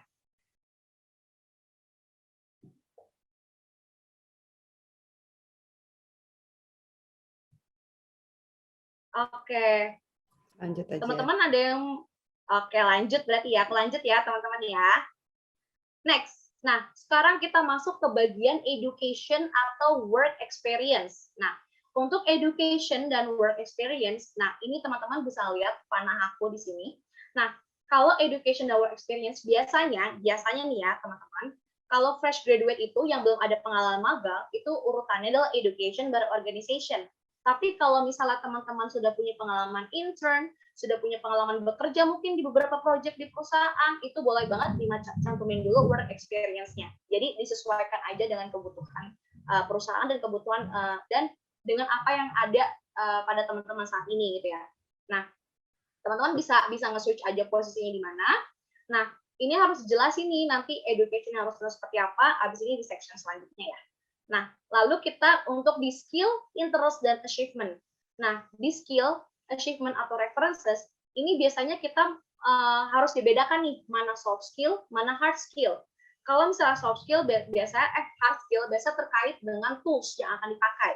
Oke, Lanjut aja. teman-teman ada yang, oke lanjut berarti ya, aku lanjut ya teman-teman ya. Next, nah sekarang kita masuk ke bagian education atau work experience. Nah, untuk education dan work experience, nah ini teman-teman bisa lihat panah aku di sini. Nah, kalau education dan work experience biasanya nih ya teman-teman, kalau fresh graduate itu yang belum ada pengalaman magang, itu urutannya adalah education baru organization. Tapi kalau misalnya teman-teman sudah punya pengalaman intern, sudah punya pengalaman bekerja mungkin di beberapa project di perusahaan, itu boleh banget dicantumin dulu work experience-nya. Jadi disesuaikan aja dengan kebutuhan perusahaan dan kebutuhan dan dengan apa yang ada pada teman-teman saat ini gitu ya. Nah, teman-teman bisa nge-switch aja posisinya di mana. Nah, ini harus jelas ini nanti education harus seperti apa, habis ini di section selanjutnya ya. Nah, lalu kita untuk di skill, interest, dan achievement. Nah, di skill, achievement, atau references, ini biasanya kita harus dibedakan nih, mana soft skill, mana hard skill. Kalau misalnya soft skill, biasanya hard skill biasa terkait dengan tools yang akan dipakai.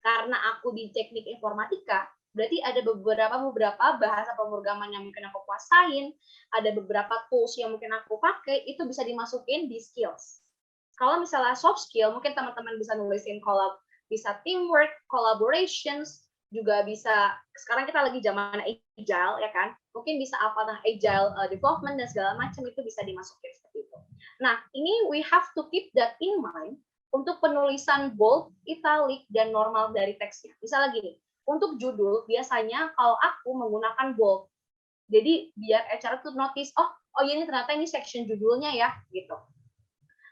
Karena aku di teknik informatika, berarti ada beberapa bahasa pemrograman yang mungkin aku kuasain, ada beberapa tools yang mungkin aku pakai, itu bisa dimasukin di skills. Kalau misalnya soft skill, mungkin teman-teman bisa nulisin bisa teamwork, collaborations, juga bisa, sekarang kita lagi zaman agile ya kan, mungkin bisa apa agile development dan segala macam itu bisa dimasukin seperti itu. Nah, ini we have to keep that in mind untuk penulisan bold, italic, dan normal dari teksnya. Misalnya gini, untuk judul biasanya kalau aku menggunakan bold, jadi biar HR tuh notice, oh ini ternyata ini section judulnya ya, gitu.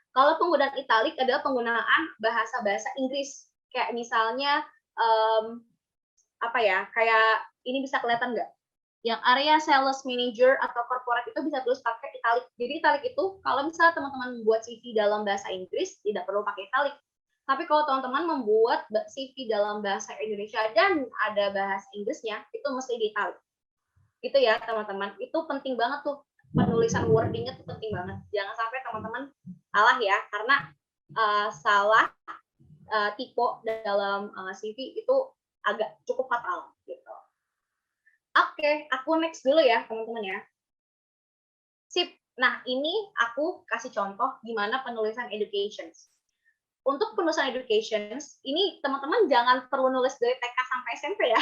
Kalau penggunaan italic adalah penggunaan bahasa-bahasa Inggris, kayak misalnya kayak ini bisa kelihatan nggak? Yang area sales manager atau corporate itu bisa terus pakai italic. Jadi italic itu kalau misalnya teman-teman membuat CV dalam bahasa Inggris tidak perlu pakai italic. Tapi kalau teman-teman membuat CV dalam bahasa Indonesia dan ada bahasa Inggrisnya, itu mesti di italic. Itu ya teman-teman. Itu penting banget tuh. Penulisan wordingnya tuh penting banget. Jangan sampai teman-teman salah ya, karena salah tipe dalam CV itu agak cukup fatal gitu. Oke, aku next dulu ya teman-teman ya. Sip. Nah, ini aku kasih contoh gimana penulisan education. Untuk penulisan education, ini teman-teman jangan perlu nulis dari TK sampai SMP ya.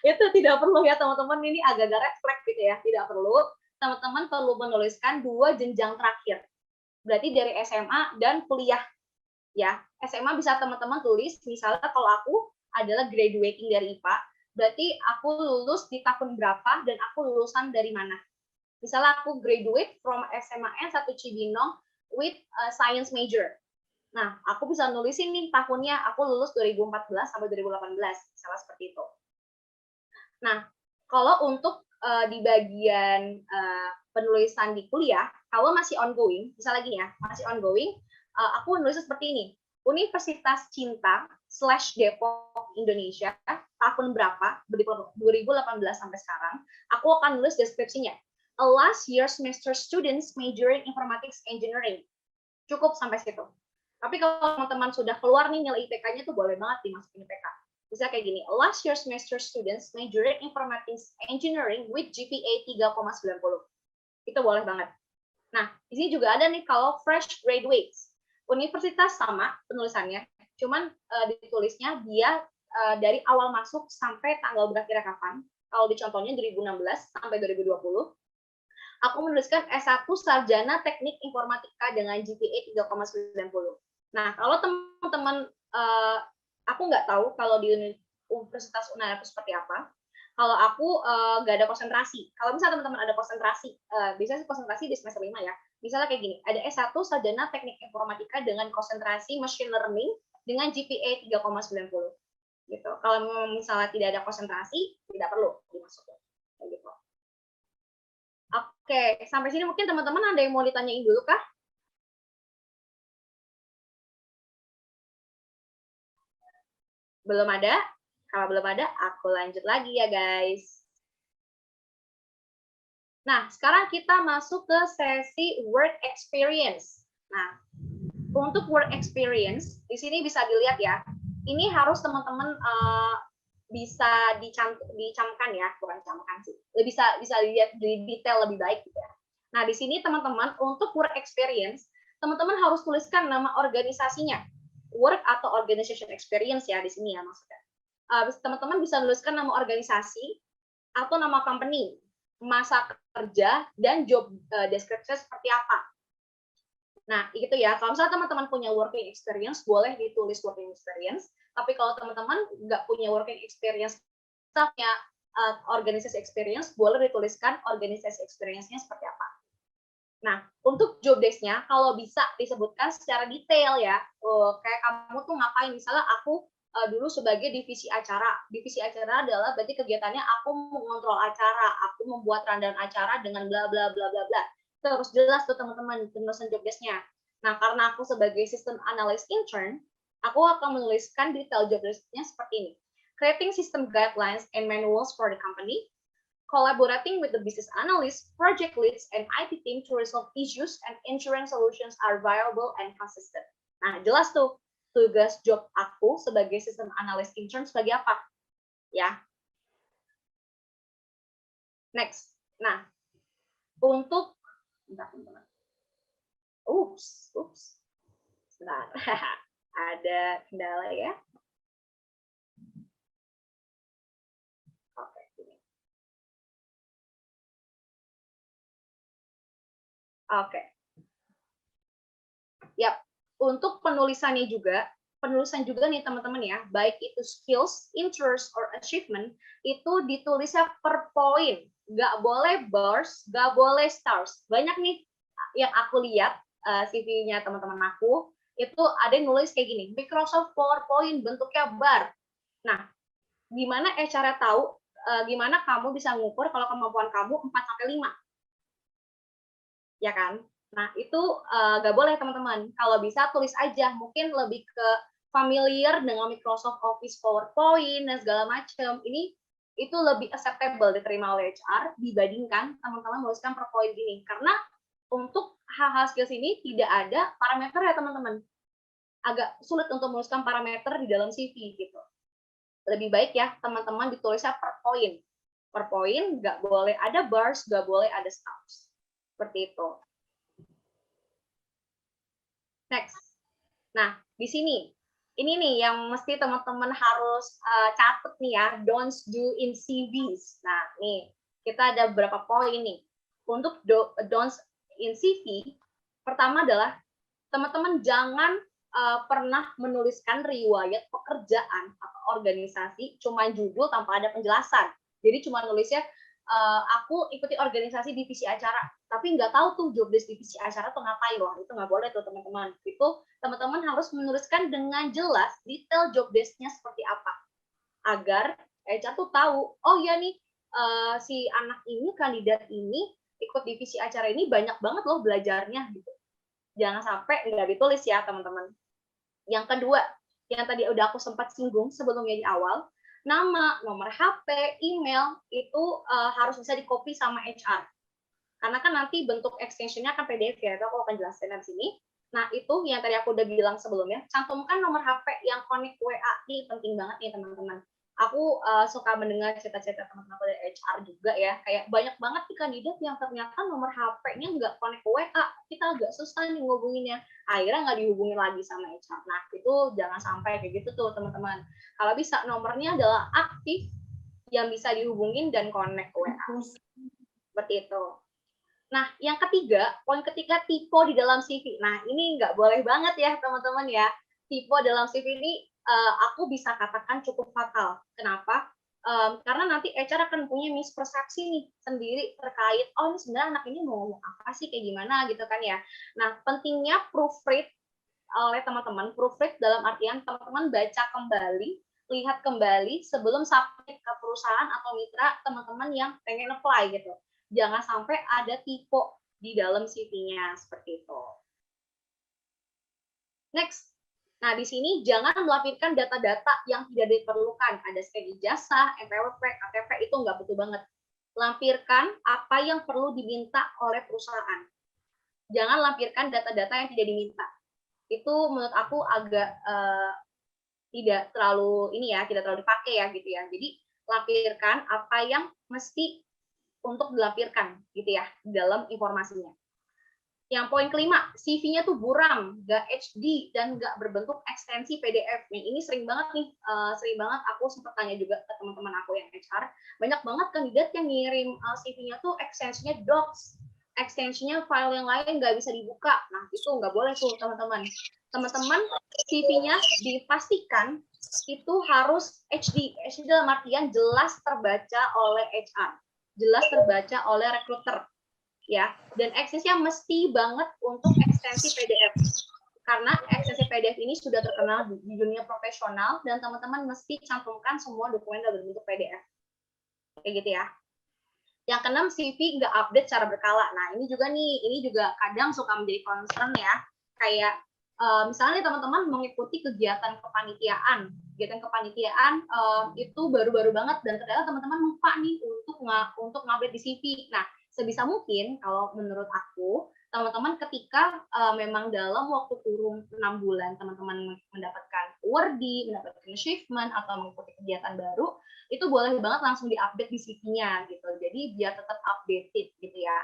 Itu tidak perlu ya teman-teman, ini agak-agak red flag gitu ya, tidak perlu. Teman-teman perlu menuliskan 2 jenjang terakhir. Berarti dari SMA dan kuliah. Ya, SMA bisa teman-teman tulis, misalnya kalau aku adalah graduating dari IPA, berarti aku lulus di tahun berapa dan aku lulusan dari mana. Misalnya aku graduate from SMAN 1 Cibinong with science major. Nah, aku bisa nulisin nih tahunnya, aku lulus 2014 sampai 2018, misalnya seperti itu. Nah, kalau untuk di bagian penulisan di kuliah, kalau masih ongoing, bisa lagi ya, masih ongoing, aku nulis seperti ini. Universitas Cinta / Depok Indonesia, tahun berapa, 2018 sampai sekarang, aku akan nulis deskripsinya. A last year semester students majoring informatics engineering. Cukup sampai situ. Tapi kalau teman-teman sudah keluar nih nilai IPK-nya tuh boleh banget dimasukin IPK. Bisa kayak gini, last year semester students majoring informatics engineering with GPA 3,90. Itu boleh banget. Nah, di sini juga ada nih kalau fresh graduates. Universitas sama penulisannya, cuman ditulisnya dia dari awal masuk sampai tanggal berakhirnya kapan. Kalau di contohnya 2016 sampai 2020. Aku menuliskan S1 Sarjana Teknik Informatika dengan GPA 3,90. Nah, kalau teman-teman aku nggak tahu kalau di Universitas UNAIR itu seperti apa. Kalau aku nggak ada konsentrasi. Kalau misalnya teman-teman ada konsentrasi, biasanya konsentrasi di semester 5 ya. Misalnya kayak gini, ada S1 Sarjana Teknik Informatika dengan konsentrasi Machine Learning dengan GPA 3,90. Gitu. Kalau misalnya tidak ada konsentrasi, tidak perlu dimasukin. Kayak gitu. Oke, sampai sini mungkin teman-teman ada yang mau ditanyain dulu kah? Belum ada? Kalau belum ada, aku lanjut lagi ya guys. Nah, sekarang kita masuk ke sesi work experience. Nah, untuk work experience, di sini bisa dilihat ya, ini harus teman-teman bisa dicamkan ya, bukan camkan sih, bisa dilihat di detail lebih baik gitu ya. Nah, di sini teman-teman untuk work experience, teman-teman harus tuliskan nama organisasinya, work atau organization experience ya di sini ya maksudnya. Teman-teman bisa tuliskan nama organisasi atau nama company, masa kerja, dan job description seperti apa. Nah, itu ya. Kalau misalnya teman-teman punya working experience, boleh ditulis working experience. Tapi kalau teman-teman nggak punya working experience, punya organisasi experience, boleh dituliskan organisasi experience-nya seperti apa. Nah, untuk job desk-nya, kalau bisa disebutkan secara detail ya. Kayak kamu tuh ngapain, misalnya aku dulu sebagai divisi acara. Divisi acara adalah berarti kegiatannya aku mengontrol acara, aku membuat rundown acara dengan bla bla bla bla bla. Itu harus jelas tuh teman-teman penulisan job desk-nya. Nah, karena aku sebagai system analyst intern, aku akan menuliskan detail job desk-nya seperti ini. Creating system guidelines and manuals for the company, collaborating with the business analysts, project leads, and IT team to resolve issues and ensuring solutions are viable and consistent. Nah, jelas tuh tugas job aku sebagai system analyst intern sebagai apa? Ya. Next. Nah, untuk bentar. Ups. Sebentar. Ada kendala ya. Oke. Yap, untuk penulisan juga nih teman-teman ya, baik itu skills, interest, or achievement, itu ditulisnya per poin. Nggak boleh bars, nggak boleh stars. Banyak nih yang aku lihat CV-nya teman-teman aku, itu ada yang nulis kayak gini, Microsoft PowerPoint bentuknya bar. Nah, gimana cara tahu, gimana kamu bisa ngukur kalau kemampuan kamu 4-5? Ya kan? Nah, itu nggak boleh teman-teman. Kalau bisa tulis aja, mungkin lebih ke familiar dengan Microsoft Office PowerPoint dan segala macam. Ini itu lebih acceptable diterima oleh HR dibandingkan teman-teman menuliskan per poin gini. Karena untuk hal-hal skills ini tidak ada parameter ya teman-teman. Agak sulit untuk menuliskan parameter di dalam CV gitu. Lebih baik ya teman-teman ditulisnya per poin. Per poin nggak boleh ada bars, nggak boleh ada stars. Seperti itu. Next. Nah, di sini, ini nih yang mesti teman-teman harus catat nih ya, don'ts do in CVs. Nah, nih, kita ada beberapa poin nih. Untuk don'ts in CV, pertama adalah teman-teman jangan pernah menuliskan riwayat pekerjaan atau organisasi cuma judul tanpa ada penjelasan. Jadi cuma nulisnya aku ikuti organisasi divisi acara, tapi nggak tahu tuh job desk divisi acara tuh ngapain. Wah, itu nggak boleh tuh teman-teman. Itu teman-teman harus menuliskan dengan jelas detail job desk-nya seperti apa, agar HR tuh tahu, oh ya nih si anak ini, kandidat ini ikut divisi acara ini banyak banget loh belajarnya gitu. Jangan sampai nggak ditulis ya teman-teman. Yang kedua, yang tadi udah aku sempat singgung sebelumnya di awal, nama, nomor HP, email itu harus bisa di-copy sama HR. Karena kan nanti bentuk extension-nya akan PDF ya, itu aku akan jelaskan di sini. Nah, itu yang tadi aku udah bilang sebelumnya, cantumkan nomor HP yang connect WA. Ini penting banget nih teman-teman. Aku suka mendengar cerita-cerita teman-teman dari HR juga ya, kayak banyak banget nih kandidat yang ternyata nomor HP-nya nggak connect ke WA, kita agak susah nih ngubunginnya, akhirnya nggak dihubungin lagi sama HR. Nah, itu jangan sampai kayak gitu tuh teman-teman. Kalau bisa nomornya adalah aktif, yang bisa dihubungin dan connect ke WA. Seperti itu. Nah, yang ketiga, poin ketiga, tipe di dalam CV. Nah, ini nggak boleh banget ya teman-teman ya. Tipe dalam CV ini aku bisa katakan cukup fatal. Kenapa? Karena nanti HR akan punya mispersepsi nih sendiri terkait, oh ini sebenarnya anak ini mau ngomong apa sih, kayak gimana gitu kan ya. Nah, pentingnya proofread oleh teman-teman. Proofread dalam artian teman-teman baca kembali, lihat kembali sebelum submit ke perusahaan atau mitra teman-teman yang pengen apply gitu. Jangan sampai ada typo di dalam CV-nya seperti itu. Next. Nah, di sini jangan melampirkan data-data yang tidak diperlukan. Ada scan ijazah, NPWP, KTP, itu nggak butuh banget. Lampirkan apa yang perlu diminta oleh perusahaan. Jangan lampirkan data-data yang tidak diminta. Itu menurut aku agak tidak terlalu tidak terlalu dipakai ya gitu ya. Jadi lampirkan apa yang mesti untuk dilampirkan gitu ya dalam informasinya. Yang poin kelima, CV-nya tuh buram, nggak HD dan nggak berbentuk ekstensi PDF. Yang ini sering banget nih, sering banget aku sempat tanya juga ke teman-teman aku yang HR. Banyak banget kandidat yang ngirim CV-nya tuh ekstensinya docs, ekstensinya file yang lain nggak bisa dibuka. Nah itu nggak boleh tuh teman-teman. Teman-teman CV-nya dipastikan itu harus HD. HD dalam artian jelas terbaca oleh HR, jelas terbaca oleh recruiter. Ya, dan ekstensinya mesti banget untuk ekstensi PDF. Karena ekstensi PDF ini sudah terkenal di dunia profesional dan teman-teman mesti cantumkan semua dokumen dalam bentuk PDF. Kayak gitu ya. Yang keenam, CV nggak update secara berkala. Nah, ini juga kadang suka menjadi concern ya. Kayak misalnya teman-teman mengikuti kegiatan kepanitiaan. Kegiatan kepanitiaan itu baru-baru banget dan ternyata teman-teman lupa nih untuk ngupdate di CV. Nah, sebisa mungkin kalau menurut aku teman-teman ketika memang dalam waktu kurun 6 bulan teman-teman mendapatkan awardee, mendapatkan achievement atau mengikuti kegiatan baru, itu boleh banget langsung diupdate di CV-nya gitu. Jadi biar tetap updated gitu ya.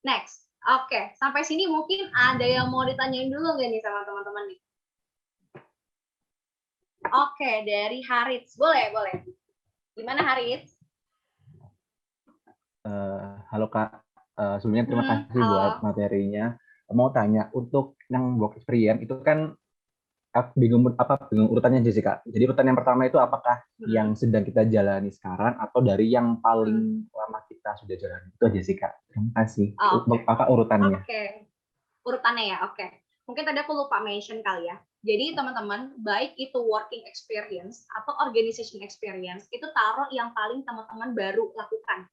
Next. Oke, sampai sini mungkin ada yang mau ditanyain dulu nggak nih sama teman-teman nih? Oke, dari Harits. Boleh. Gimana Harits? Halo Kak, sebelumnya terima kasih buat materinya. Mau tanya, untuk yang work experience itu kan bingung urutannya Jessica. Jadi urutan yang pertama itu apakah yang sedang kita jalani sekarang atau dari yang paling lama kita sudah jalani? Itu Jessica. Terima kasih. Apa urutannya? Oke. Urutannya ya, oke. Mungkin tadi aku lupa mention kali ya. Jadi teman-teman, baik itu working experience atau organization experience, itu taruh yang paling teman-teman baru lakukan.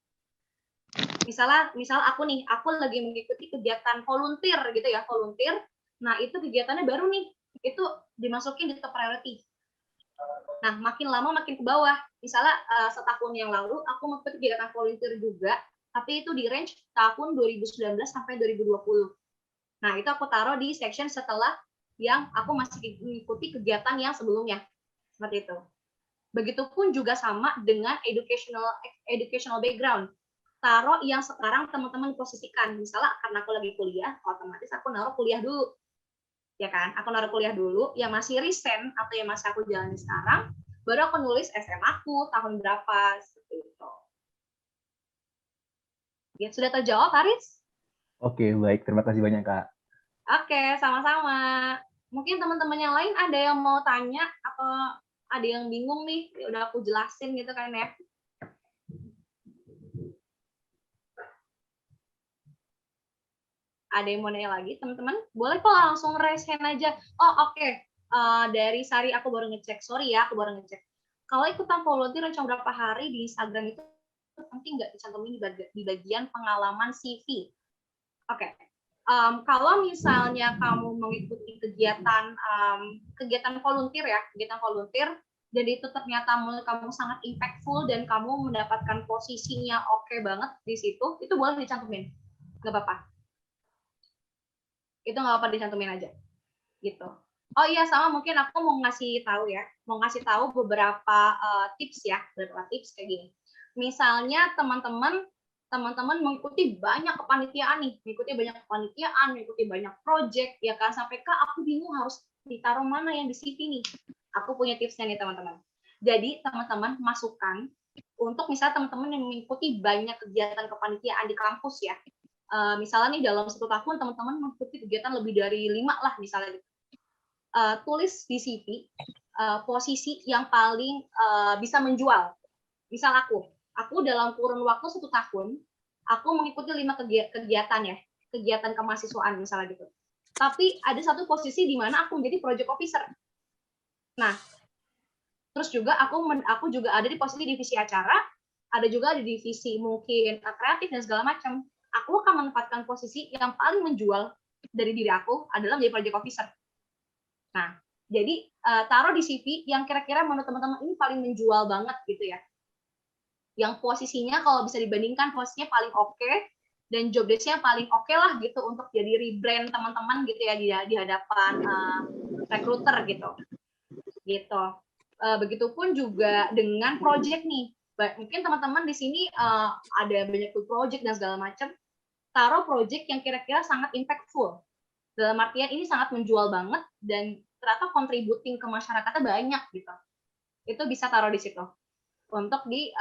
Misal aku lagi mengikuti kegiatan volunteer gitu ya, volunteer. Nah, itu kegiatannya baru nih. Itu dimasukin di top priority. Nah, makin lama makin ke bawah. Misalnya setahun yang lalu aku mengikuti kegiatan volunteer juga, tapi itu di range tahun 2019 sampai 2020. Nah, itu aku taruh di section setelah yang aku masih mengikuti kegiatan yang sebelumnya. Seperti itu. Begitupun juga sama dengan educational background. Taruh yang sekarang teman-teman posisikan. Misalnya karena aku lagi kuliah, otomatis aku naruh kuliah dulu. Ya kan? Aku naruh kuliah dulu, yang masih recent atau yang masih aku jalani sekarang, baru aku nulis SMA aku tahun berapa, seperti itu. Ya, sudah terjawab, Haris? Oke, baik. Terima kasih banyak, Kak. Oke, sama-sama. Mungkin teman-teman yang lain ada yang mau tanya atau ada yang bingung nih, udah aku jelasin gitu kan ya. Ada yang mau nanya lagi, teman-teman? Boleh kok langsung raise hand aja. Oh, oke. Dari Sari, aku baru ngecek. Sorry ya, aku baru ngecek. Kalau ikutan volunteer rencana berapa hari di Instagram itu penting nggak dicantumin di bagian pengalaman CV? Oke. Kalau misalnya kamu mengikuti kegiatan volunteer ya, kegiatan volunteer, jadi itu ternyata menurut kamu sangat impactful dan kamu mendapatkan posisinya oke banget di situ, itu boleh dicantumin. Nggak apa-apa. Itu nggak apa dicantumin aja gitu. Oh iya, sama mungkin aku mau ngasih tahu beberapa tips ya, beberapa tips kayak gini. Misalnya teman-teman mengikuti banyak kepanitiaan nih, mengikuti banyak project ya kan, sampai Kak aku bingung harus ditaruh mana yang di CV nih. Aku punya tipsnya nih teman-teman. Jadi teman-teman masukkan untuk misalnya teman-teman yang mengikuti banyak kegiatan kepanitiaan di kampus ya. Misalnya nih dalam 1 tahun teman-teman mengikuti kegiatan lebih dari 5 lah misalnya gitu. Tulis di CV posisi yang paling bisa menjual. Misal aku dalam kurun waktu 1 tahun aku mengikuti 5 kegiatan ya, kegiatan kemahasiswaan misalnya gitu. Tapi ada satu posisi di mana aku menjadi project officer. Nah, terus juga aku juga ada di posisi divisi acara, ada juga di divisi mungkin kreatif dan segala macam, aku akan menempatkan posisi yang paling menjual dari diri aku adalah menjadi project officer. Nah, jadi taruh di CV yang kira-kira menurut teman-teman ini paling menjual banget gitu ya. Yang posisinya kalau bisa dibandingkan posisinya paling oke, dan job desk-nya paling oke lah gitu untuk jadi rebrand teman-teman gitu ya di hadapan recruiter gitu. Gitu. Begitupun juga dengan project nih. Mungkin teman-teman di sini ada banyak project dan segala macam. Taruh project yang kira-kira sangat impactful. Dalam artian ini sangat menjual banget dan ternyata contributing ke masyarakatnya banyak gitu. Itu bisa taruh di situ. Untuk di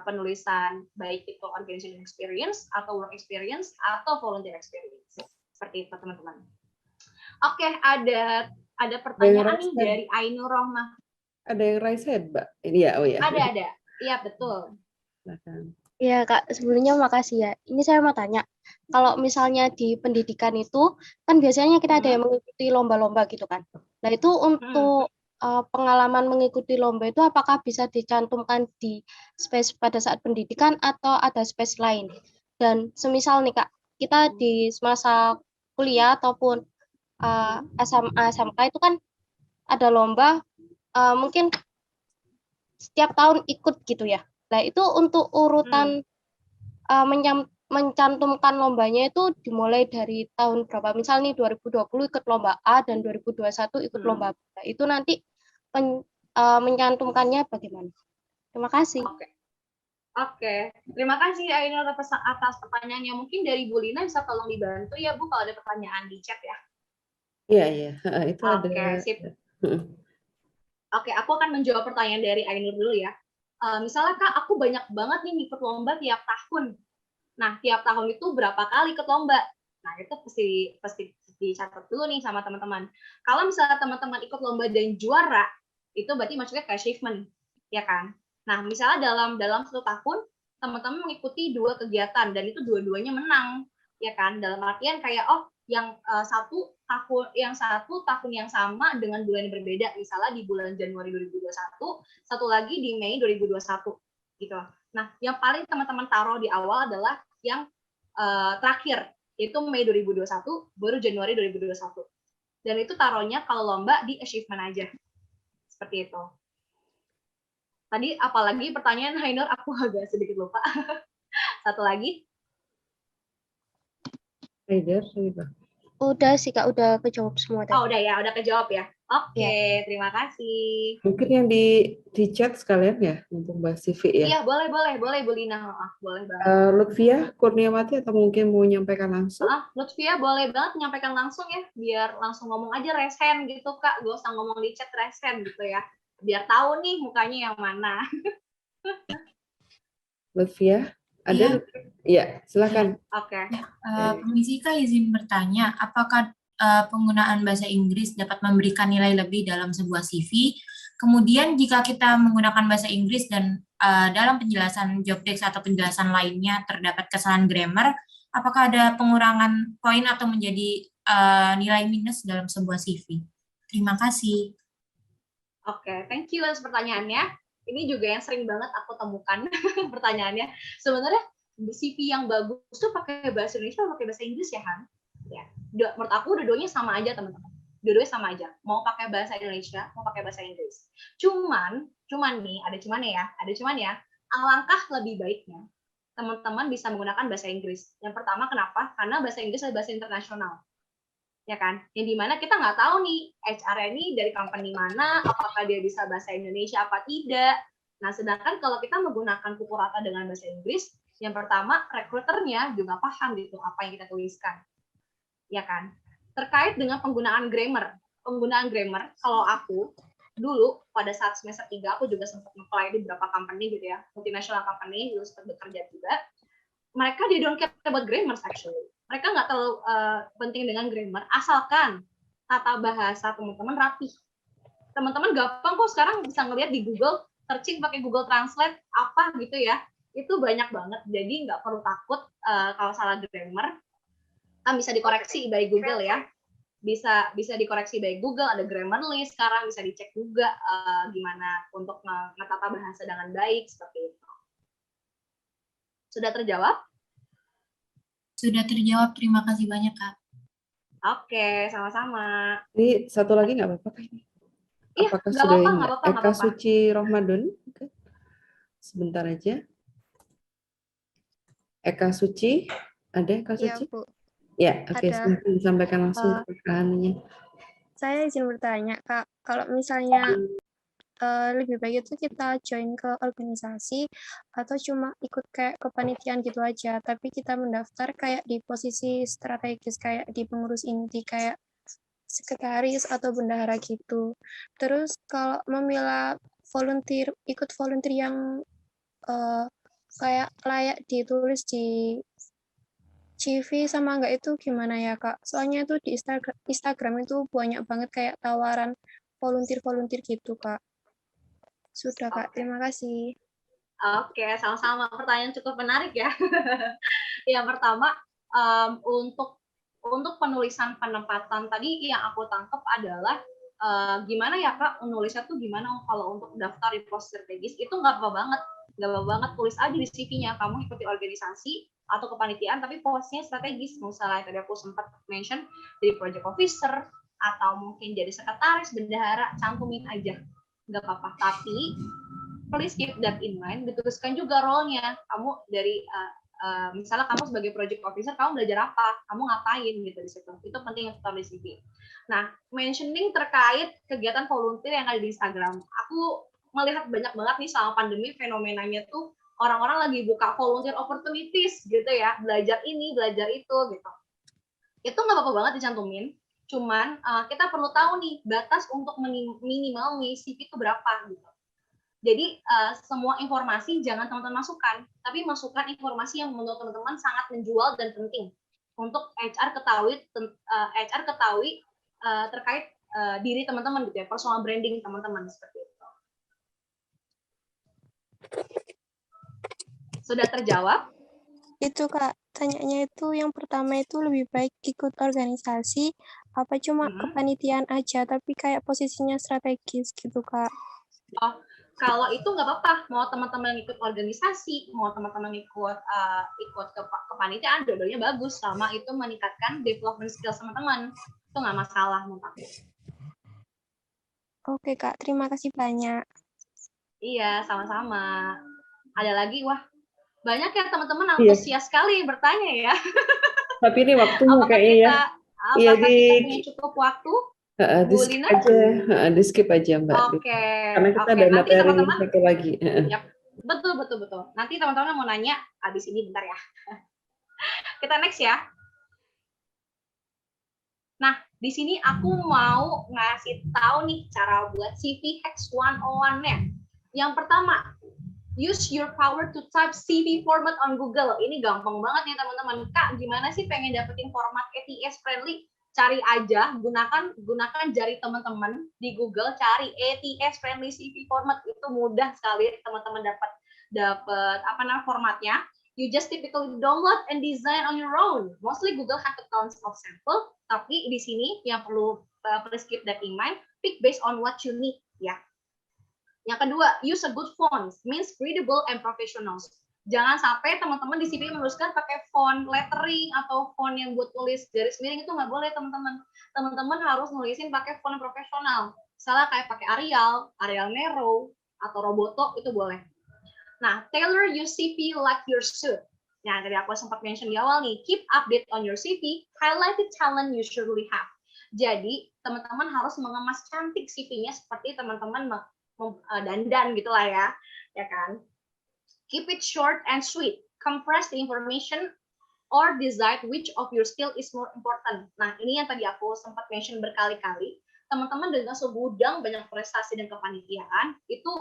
penulisan baik itu organization experience atau work experience atau volunteer experience. Seperti itu teman-teman. Oke, ada pertanyaan nih dari Ainur Rohmah. Ada yang raise hand, Mbak? Ini ya, oh ya. Ada. Iya, betul. Iya, Kak. Sebelumnya makasih ya. Ini saya mau tanya, kalau misalnya di pendidikan itu, kan biasanya kita ada yang mengikuti lomba-lomba gitu kan. Nah, itu untuk pengalaman mengikuti lomba itu apakah bisa dicantumkan di space pada saat pendidikan atau ada space lain? Dan semisal nih, Kak, kita di masa kuliah ataupun SMA, SMK itu kan ada lomba, mungkin setiap tahun ikut gitu ya. Nah, itu untuk urutan mencantumkan lombanya itu dimulai dari tahun berapa? Misal nih 2020 ikut lomba A dan 2021 ikut lomba B. Itu nanti mencantumkannya bagaimana? Terima kasih. Oke. Terima kasih Ainur atas pertanyaannya. Mungkin dari Bu Lina bisa tolong dibantu ya Bu kalau ada pertanyaan di chat ya. Iya. Itu ada. Oke, sip. Oke, aku akan menjawab pertanyaan dari Ainur dulu ya. Misalnya Kak, aku banyak banget nih ikut lomba tiap tahun. Nah, tiap tahun itu berapa kali ikut lomba? Nah, itu pasti dicatat dulu nih sama teman-teman. Kalau misalnya teman-teman ikut lomba dan juara, itu berarti maksudnya ke achievement, ya kan? Nah, misalnya dalam 1 tahun, teman-teman mengikuti 2 kegiatan, dan itu dua-duanya menang, ya kan? Dalam artian kayak, yang satu tahun yang sama dengan bulan yang berbeda, misalnya di bulan Januari 2021, satu lagi di Mei 2021, gitu. Nah, yang paling teman-teman taruh di awal adalah yang terakhir, yaitu Mei 2021, baru Januari 2021. Dan itu taruhnya kalau lomba di achievement aja, seperti itu. Tadi apalagi pertanyaan Ainur, aku agak sedikit lupa. Satu lagi. Udah sih Kak, udah kejawab semua tadi. Oh, udah kejawab ya. Oke, terima kasih. Mungkin yang di chat sekalian ya, mumpung bahas CV ya. Iya, boleh Bu Lina. Boleh banget. Lutfia Kurniawati atau mungkin mau menyampaikan langsung? Lutfia boleh banget menyampaikan langsung ya, biar langsung ngomong aja raise hand gitu Kak, gak usah ngomong di chat, raise hand gitu ya. Biar tahu nih mukanya yang mana. Lutfia? Ada? Iya, silakan. Oke. Permisi Kak, izin bertanya, apakah penggunaan bahasa Inggris dapat memberikan nilai lebih dalam sebuah CV? Kemudian jika kita menggunakan bahasa Inggris dan dalam penjelasan job desk atau penjelasan lainnya terdapat kesalahan grammar, apakah ada pengurangan poin atau menjadi nilai minus dalam sebuah CV? Terima kasih. Oke, thank you atas pertanyaannya. Ini juga yang sering banget aku temukan pertanyaannya. Sebenarnya CV yang bagus tuh pakai bahasa Indonesia atau pakai bahasa Inggris ya, Han? Ya. Menurut aku dua-duanya sama aja, teman-teman. Dua-duanya sama aja. Mau pakai bahasa Indonesia, mau pakai bahasa Inggris. Cuman nih, ada cuman ya, alangkah lebih baiknya teman-teman bisa menggunakan bahasa Inggris. Yang pertama, kenapa? Karena bahasa Inggris adalah bahasa internasional. Ya kan, yang dimana kita nggak tahu nih HR ini dari company mana, apakah dia bisa bahasa Indonesia apa tidak. Nah, sedangkan kalau kita menggunakan pukul rata dengan bahasa Inggris, yang pertama recruiternya juga paham gitu apa yang kita tuliskan, ya kan. Terkait dengan penggunaan grammar, kalau aku dulu pada saat semester 3 aku juga sempat apply di beberapa company gitu ya, multinational company, dulu sempat bekerja juga. Mereka they don't care about grammar actually. Mereka nggak terlalu penting dengan grammar, asalkan tata bahasa teman-teman rapi. Teman-teman gampang kok sekarang bisa ngelihat di Google, searching pakai Google Translate apa gitu ya, itu banyak banget. Jadi nggak perlu takut kalau salah grammar, kan bisa dikoreksi by Google ya. Bisa dikoreksi by Google, ada Grammarly sekarang, bisa dicek juga gimana untuk menata bahasa dengan baik seperti itu. Sudah terjawab? Sudah terjawab, terima kasih banyak, Kak. Oke, sama-sama. Ini satu lagi nggak apa-apa kan? Iya, Apakah nggak sudah apa-apa, ini? nggak apa-apa, nggak Eka apa-apa. Suci Rohmadun? Oke. Sebentar aja. Eka Suci, ada Eka Iya, Suci? Bu. Ya, oke. Ada. Silakan disampaikan langsung ke pertanyaannya. Saya izin bertanya, Kak. Kalau misalnya lebih baik itu kita join ke organisasi atau cuma ikut kayak kepanitiaan gitu aja, tapi kita mendaftar kayak di posisi strategis kayak di pengurus inti kayak sekretaris atau bendahara gitu. Terus kalau memilah volunteer, ikut volunteer yang kayak layak ditulis di CV sama enggak itu gimana ya, Kak? Soalnya itu di Instagram itu banyak banget kayak tawaran volunteer-volunteer gitu, Kak. Sudah, Kak. Terima kasih. Oke, sama-sama. Pertanyaan cukup menarik ya. Yang pertama, untuk penulisan penempatan tadi yang aku tangkap adalah gimana ya Kak, nulisnya tuh gimana kalau untuk daftar di pos strategis itu nggak apa-apa banget, tulis aja di CV-nya kamu ikuti organisasi atau kepanitiaan tapi posnya strategis. Misalnya tadi aku sempat mention jadi project officer atau mungkin jadi sekretaris, bendahara, cantumin aja. Nggak apa-apa, tapi please keep that in mind, dituliskan juga role-nya. Kamu dari misalnya kamu sebagai project officer, kamu belajar apa, kamu ngapain gitu di situ. Itu penting untuk taruh di CV. Nah, mentioning terkait kegiatan volunteer yang ada di Instagram, aku melihat banyak banget nih selama pandemi fenomenanya tuh orang-orang lagi buka volunteer opportunities gitu ya, belajar ini, belajar itu gitu. Itu nggak apa-apa banget dicantumin. Cuman kita perlu tahu nih batas untuk minimal CV itu berapa gitu. Jadi semua informasi jangan teman-teman masukkan, tapi masukkan informasi yang menurut teman-teman sangat menjual dan penting untuk HR ketahui terkait diri teman-teman gitu ya, personal branding teman-teman seperti itu. Sudah terjawab? Itu Kak, tanyanya itu yang pertama itu lebih baik ikut organisasi apa cuma kepanitiaan aja tapi kayak posisinya strategis gitu Kak. Oh, kalau itu nggak apa-apa, mau teman-teman ikut organisasi, mau teman-teman ikut kepanitiaan, dua-duanya bagus selama itu meningkatkan development skills teman-teman. Itu nggak masalah menurut aku. Oke Kak, terima kasih banyak. Iya, sama-sama. Ada lagi, wah banyak ya teman-teman antusias sekali bertanya ya. Tapi ini waktunya kayaknya ya. Iya, Apakah kita punya cukup waktu? di skip aja, di skip aja Mbak. Oke. Karena kita ada Nanti materi teman-teman satu lagi. Yap. Betul. Nanti teman-teman mau nanya habis ini bentar ya. Kita next ya. Nah, di sini aku mau ngasih tahu nih cara buat CV Hacks 101-nya. Yang pertama, use your power to type CV format on Google. Ini gampang banget nih teman-teman. Kak, gimana sih pengen dapetin format ATS friendly? Cari aja, gunakan jari teman-teman di Google, cari ATS friendly CV format. Itu mudah sekali teman-teman dapat formatnya. You just typically download and design on your own. Mostly Google have tons of sample, tapi di sini yang perlu please keep that in mind, pick based on what you need ya. Yang kedua, use a good font, means readable and professional. Jangan sampai teman-teman di CV menuliskan pakai font lettering atau font yang buat tulis garis miring, itu nggak boleh teman-teman. Teman-teman harus nulisin pakai font profesional. Misalnya kayak pakai Arial Nero atau Roboto itu boleh. Nah, tailor your CV like your suit. Nah, tadi aku sempat mention di awal nih, keep update on your CV, highlight the talent you surely have. Jadi, teman-teman harus mengemas cantik CV-nya seperti teman-teman dandan gitulah ya kan. Keep it short and sweet. Compress the information or decide which of your skill is more important. Nah, ini yang tadi aku sempat mention berkali-kali. Teman-teman dengan segudang banyak prestasi dan kepanitiaan, itu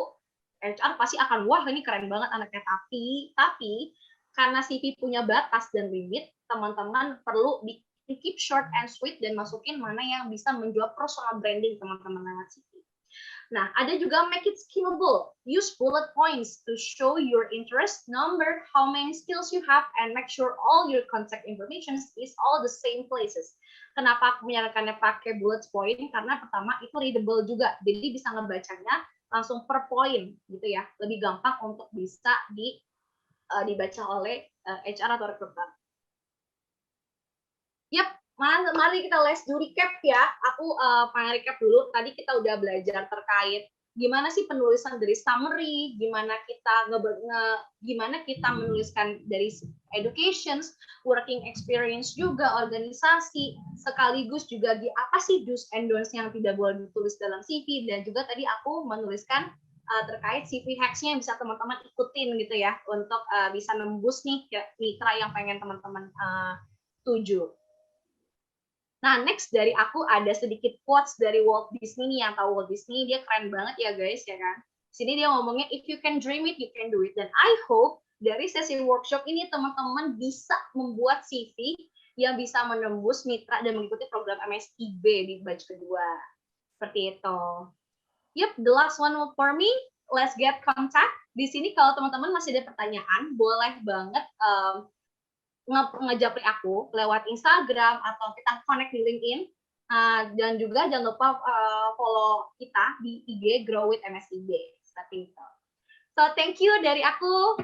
HR pasti akan, wah ini keren banget anaknya. Tapi karena CV punya batas dan limit, teman-teman perlu di keep short and sweet dan masukin mana yang bisa menjual personal branding teman-teman lewat CV. Nah, ada juga make it skimmable. Use bullet points to show your interest, number, how many skills you have, and make sure all your contact information is all the same places. Kenapa aku menyarankannya pakai bullet point? Karena pertama itu readable juga, jadi bisa ngebacanya langsung per point gitu ya, lebih gampang untuk bisa dibaca oleh HR atau recruiter. Yap, mari kita let's do recap ya. Aku pengen recap dulu. Tadi kita udah belajar terkait gimana sih penulisan dari summary, gimana kita menuliskan dari education, working experience juga, organisasi, sekaligus juga di apa sih do's and don'ts yang tidak boleh ditulis dalam CV, dan juga tadi aku menuliskan terkait CV hacks-nya yang bisa teman-teman ikutin gitu ya, untuk bisa nembus nih mitra yang pengen teman-teman tuju. Nah, next dari aku ada sedikit quotes dari Walt Disney nih. Yang tahu Walt Disney, dia keren banget ya guys, ya kan? Sini dia ngomongnya, if you can dream it, you can do it. Dan I hope dari sesi workshop ini teman-teman bisa membuat CV yang bisa menembus mitra dan mengikuti program MSIB di batch kedua. Seperti itu. Yep, the last one for me, let's get contact. Di sini kalau teman-teman masih ada pertanyaan, boleh banget ngejapri aku lewat Instagram atau kita connect di LinkedIn, dan juga jangan lupa follow kita di IG Grow with MSIB seperti itu. So thank you dari aku.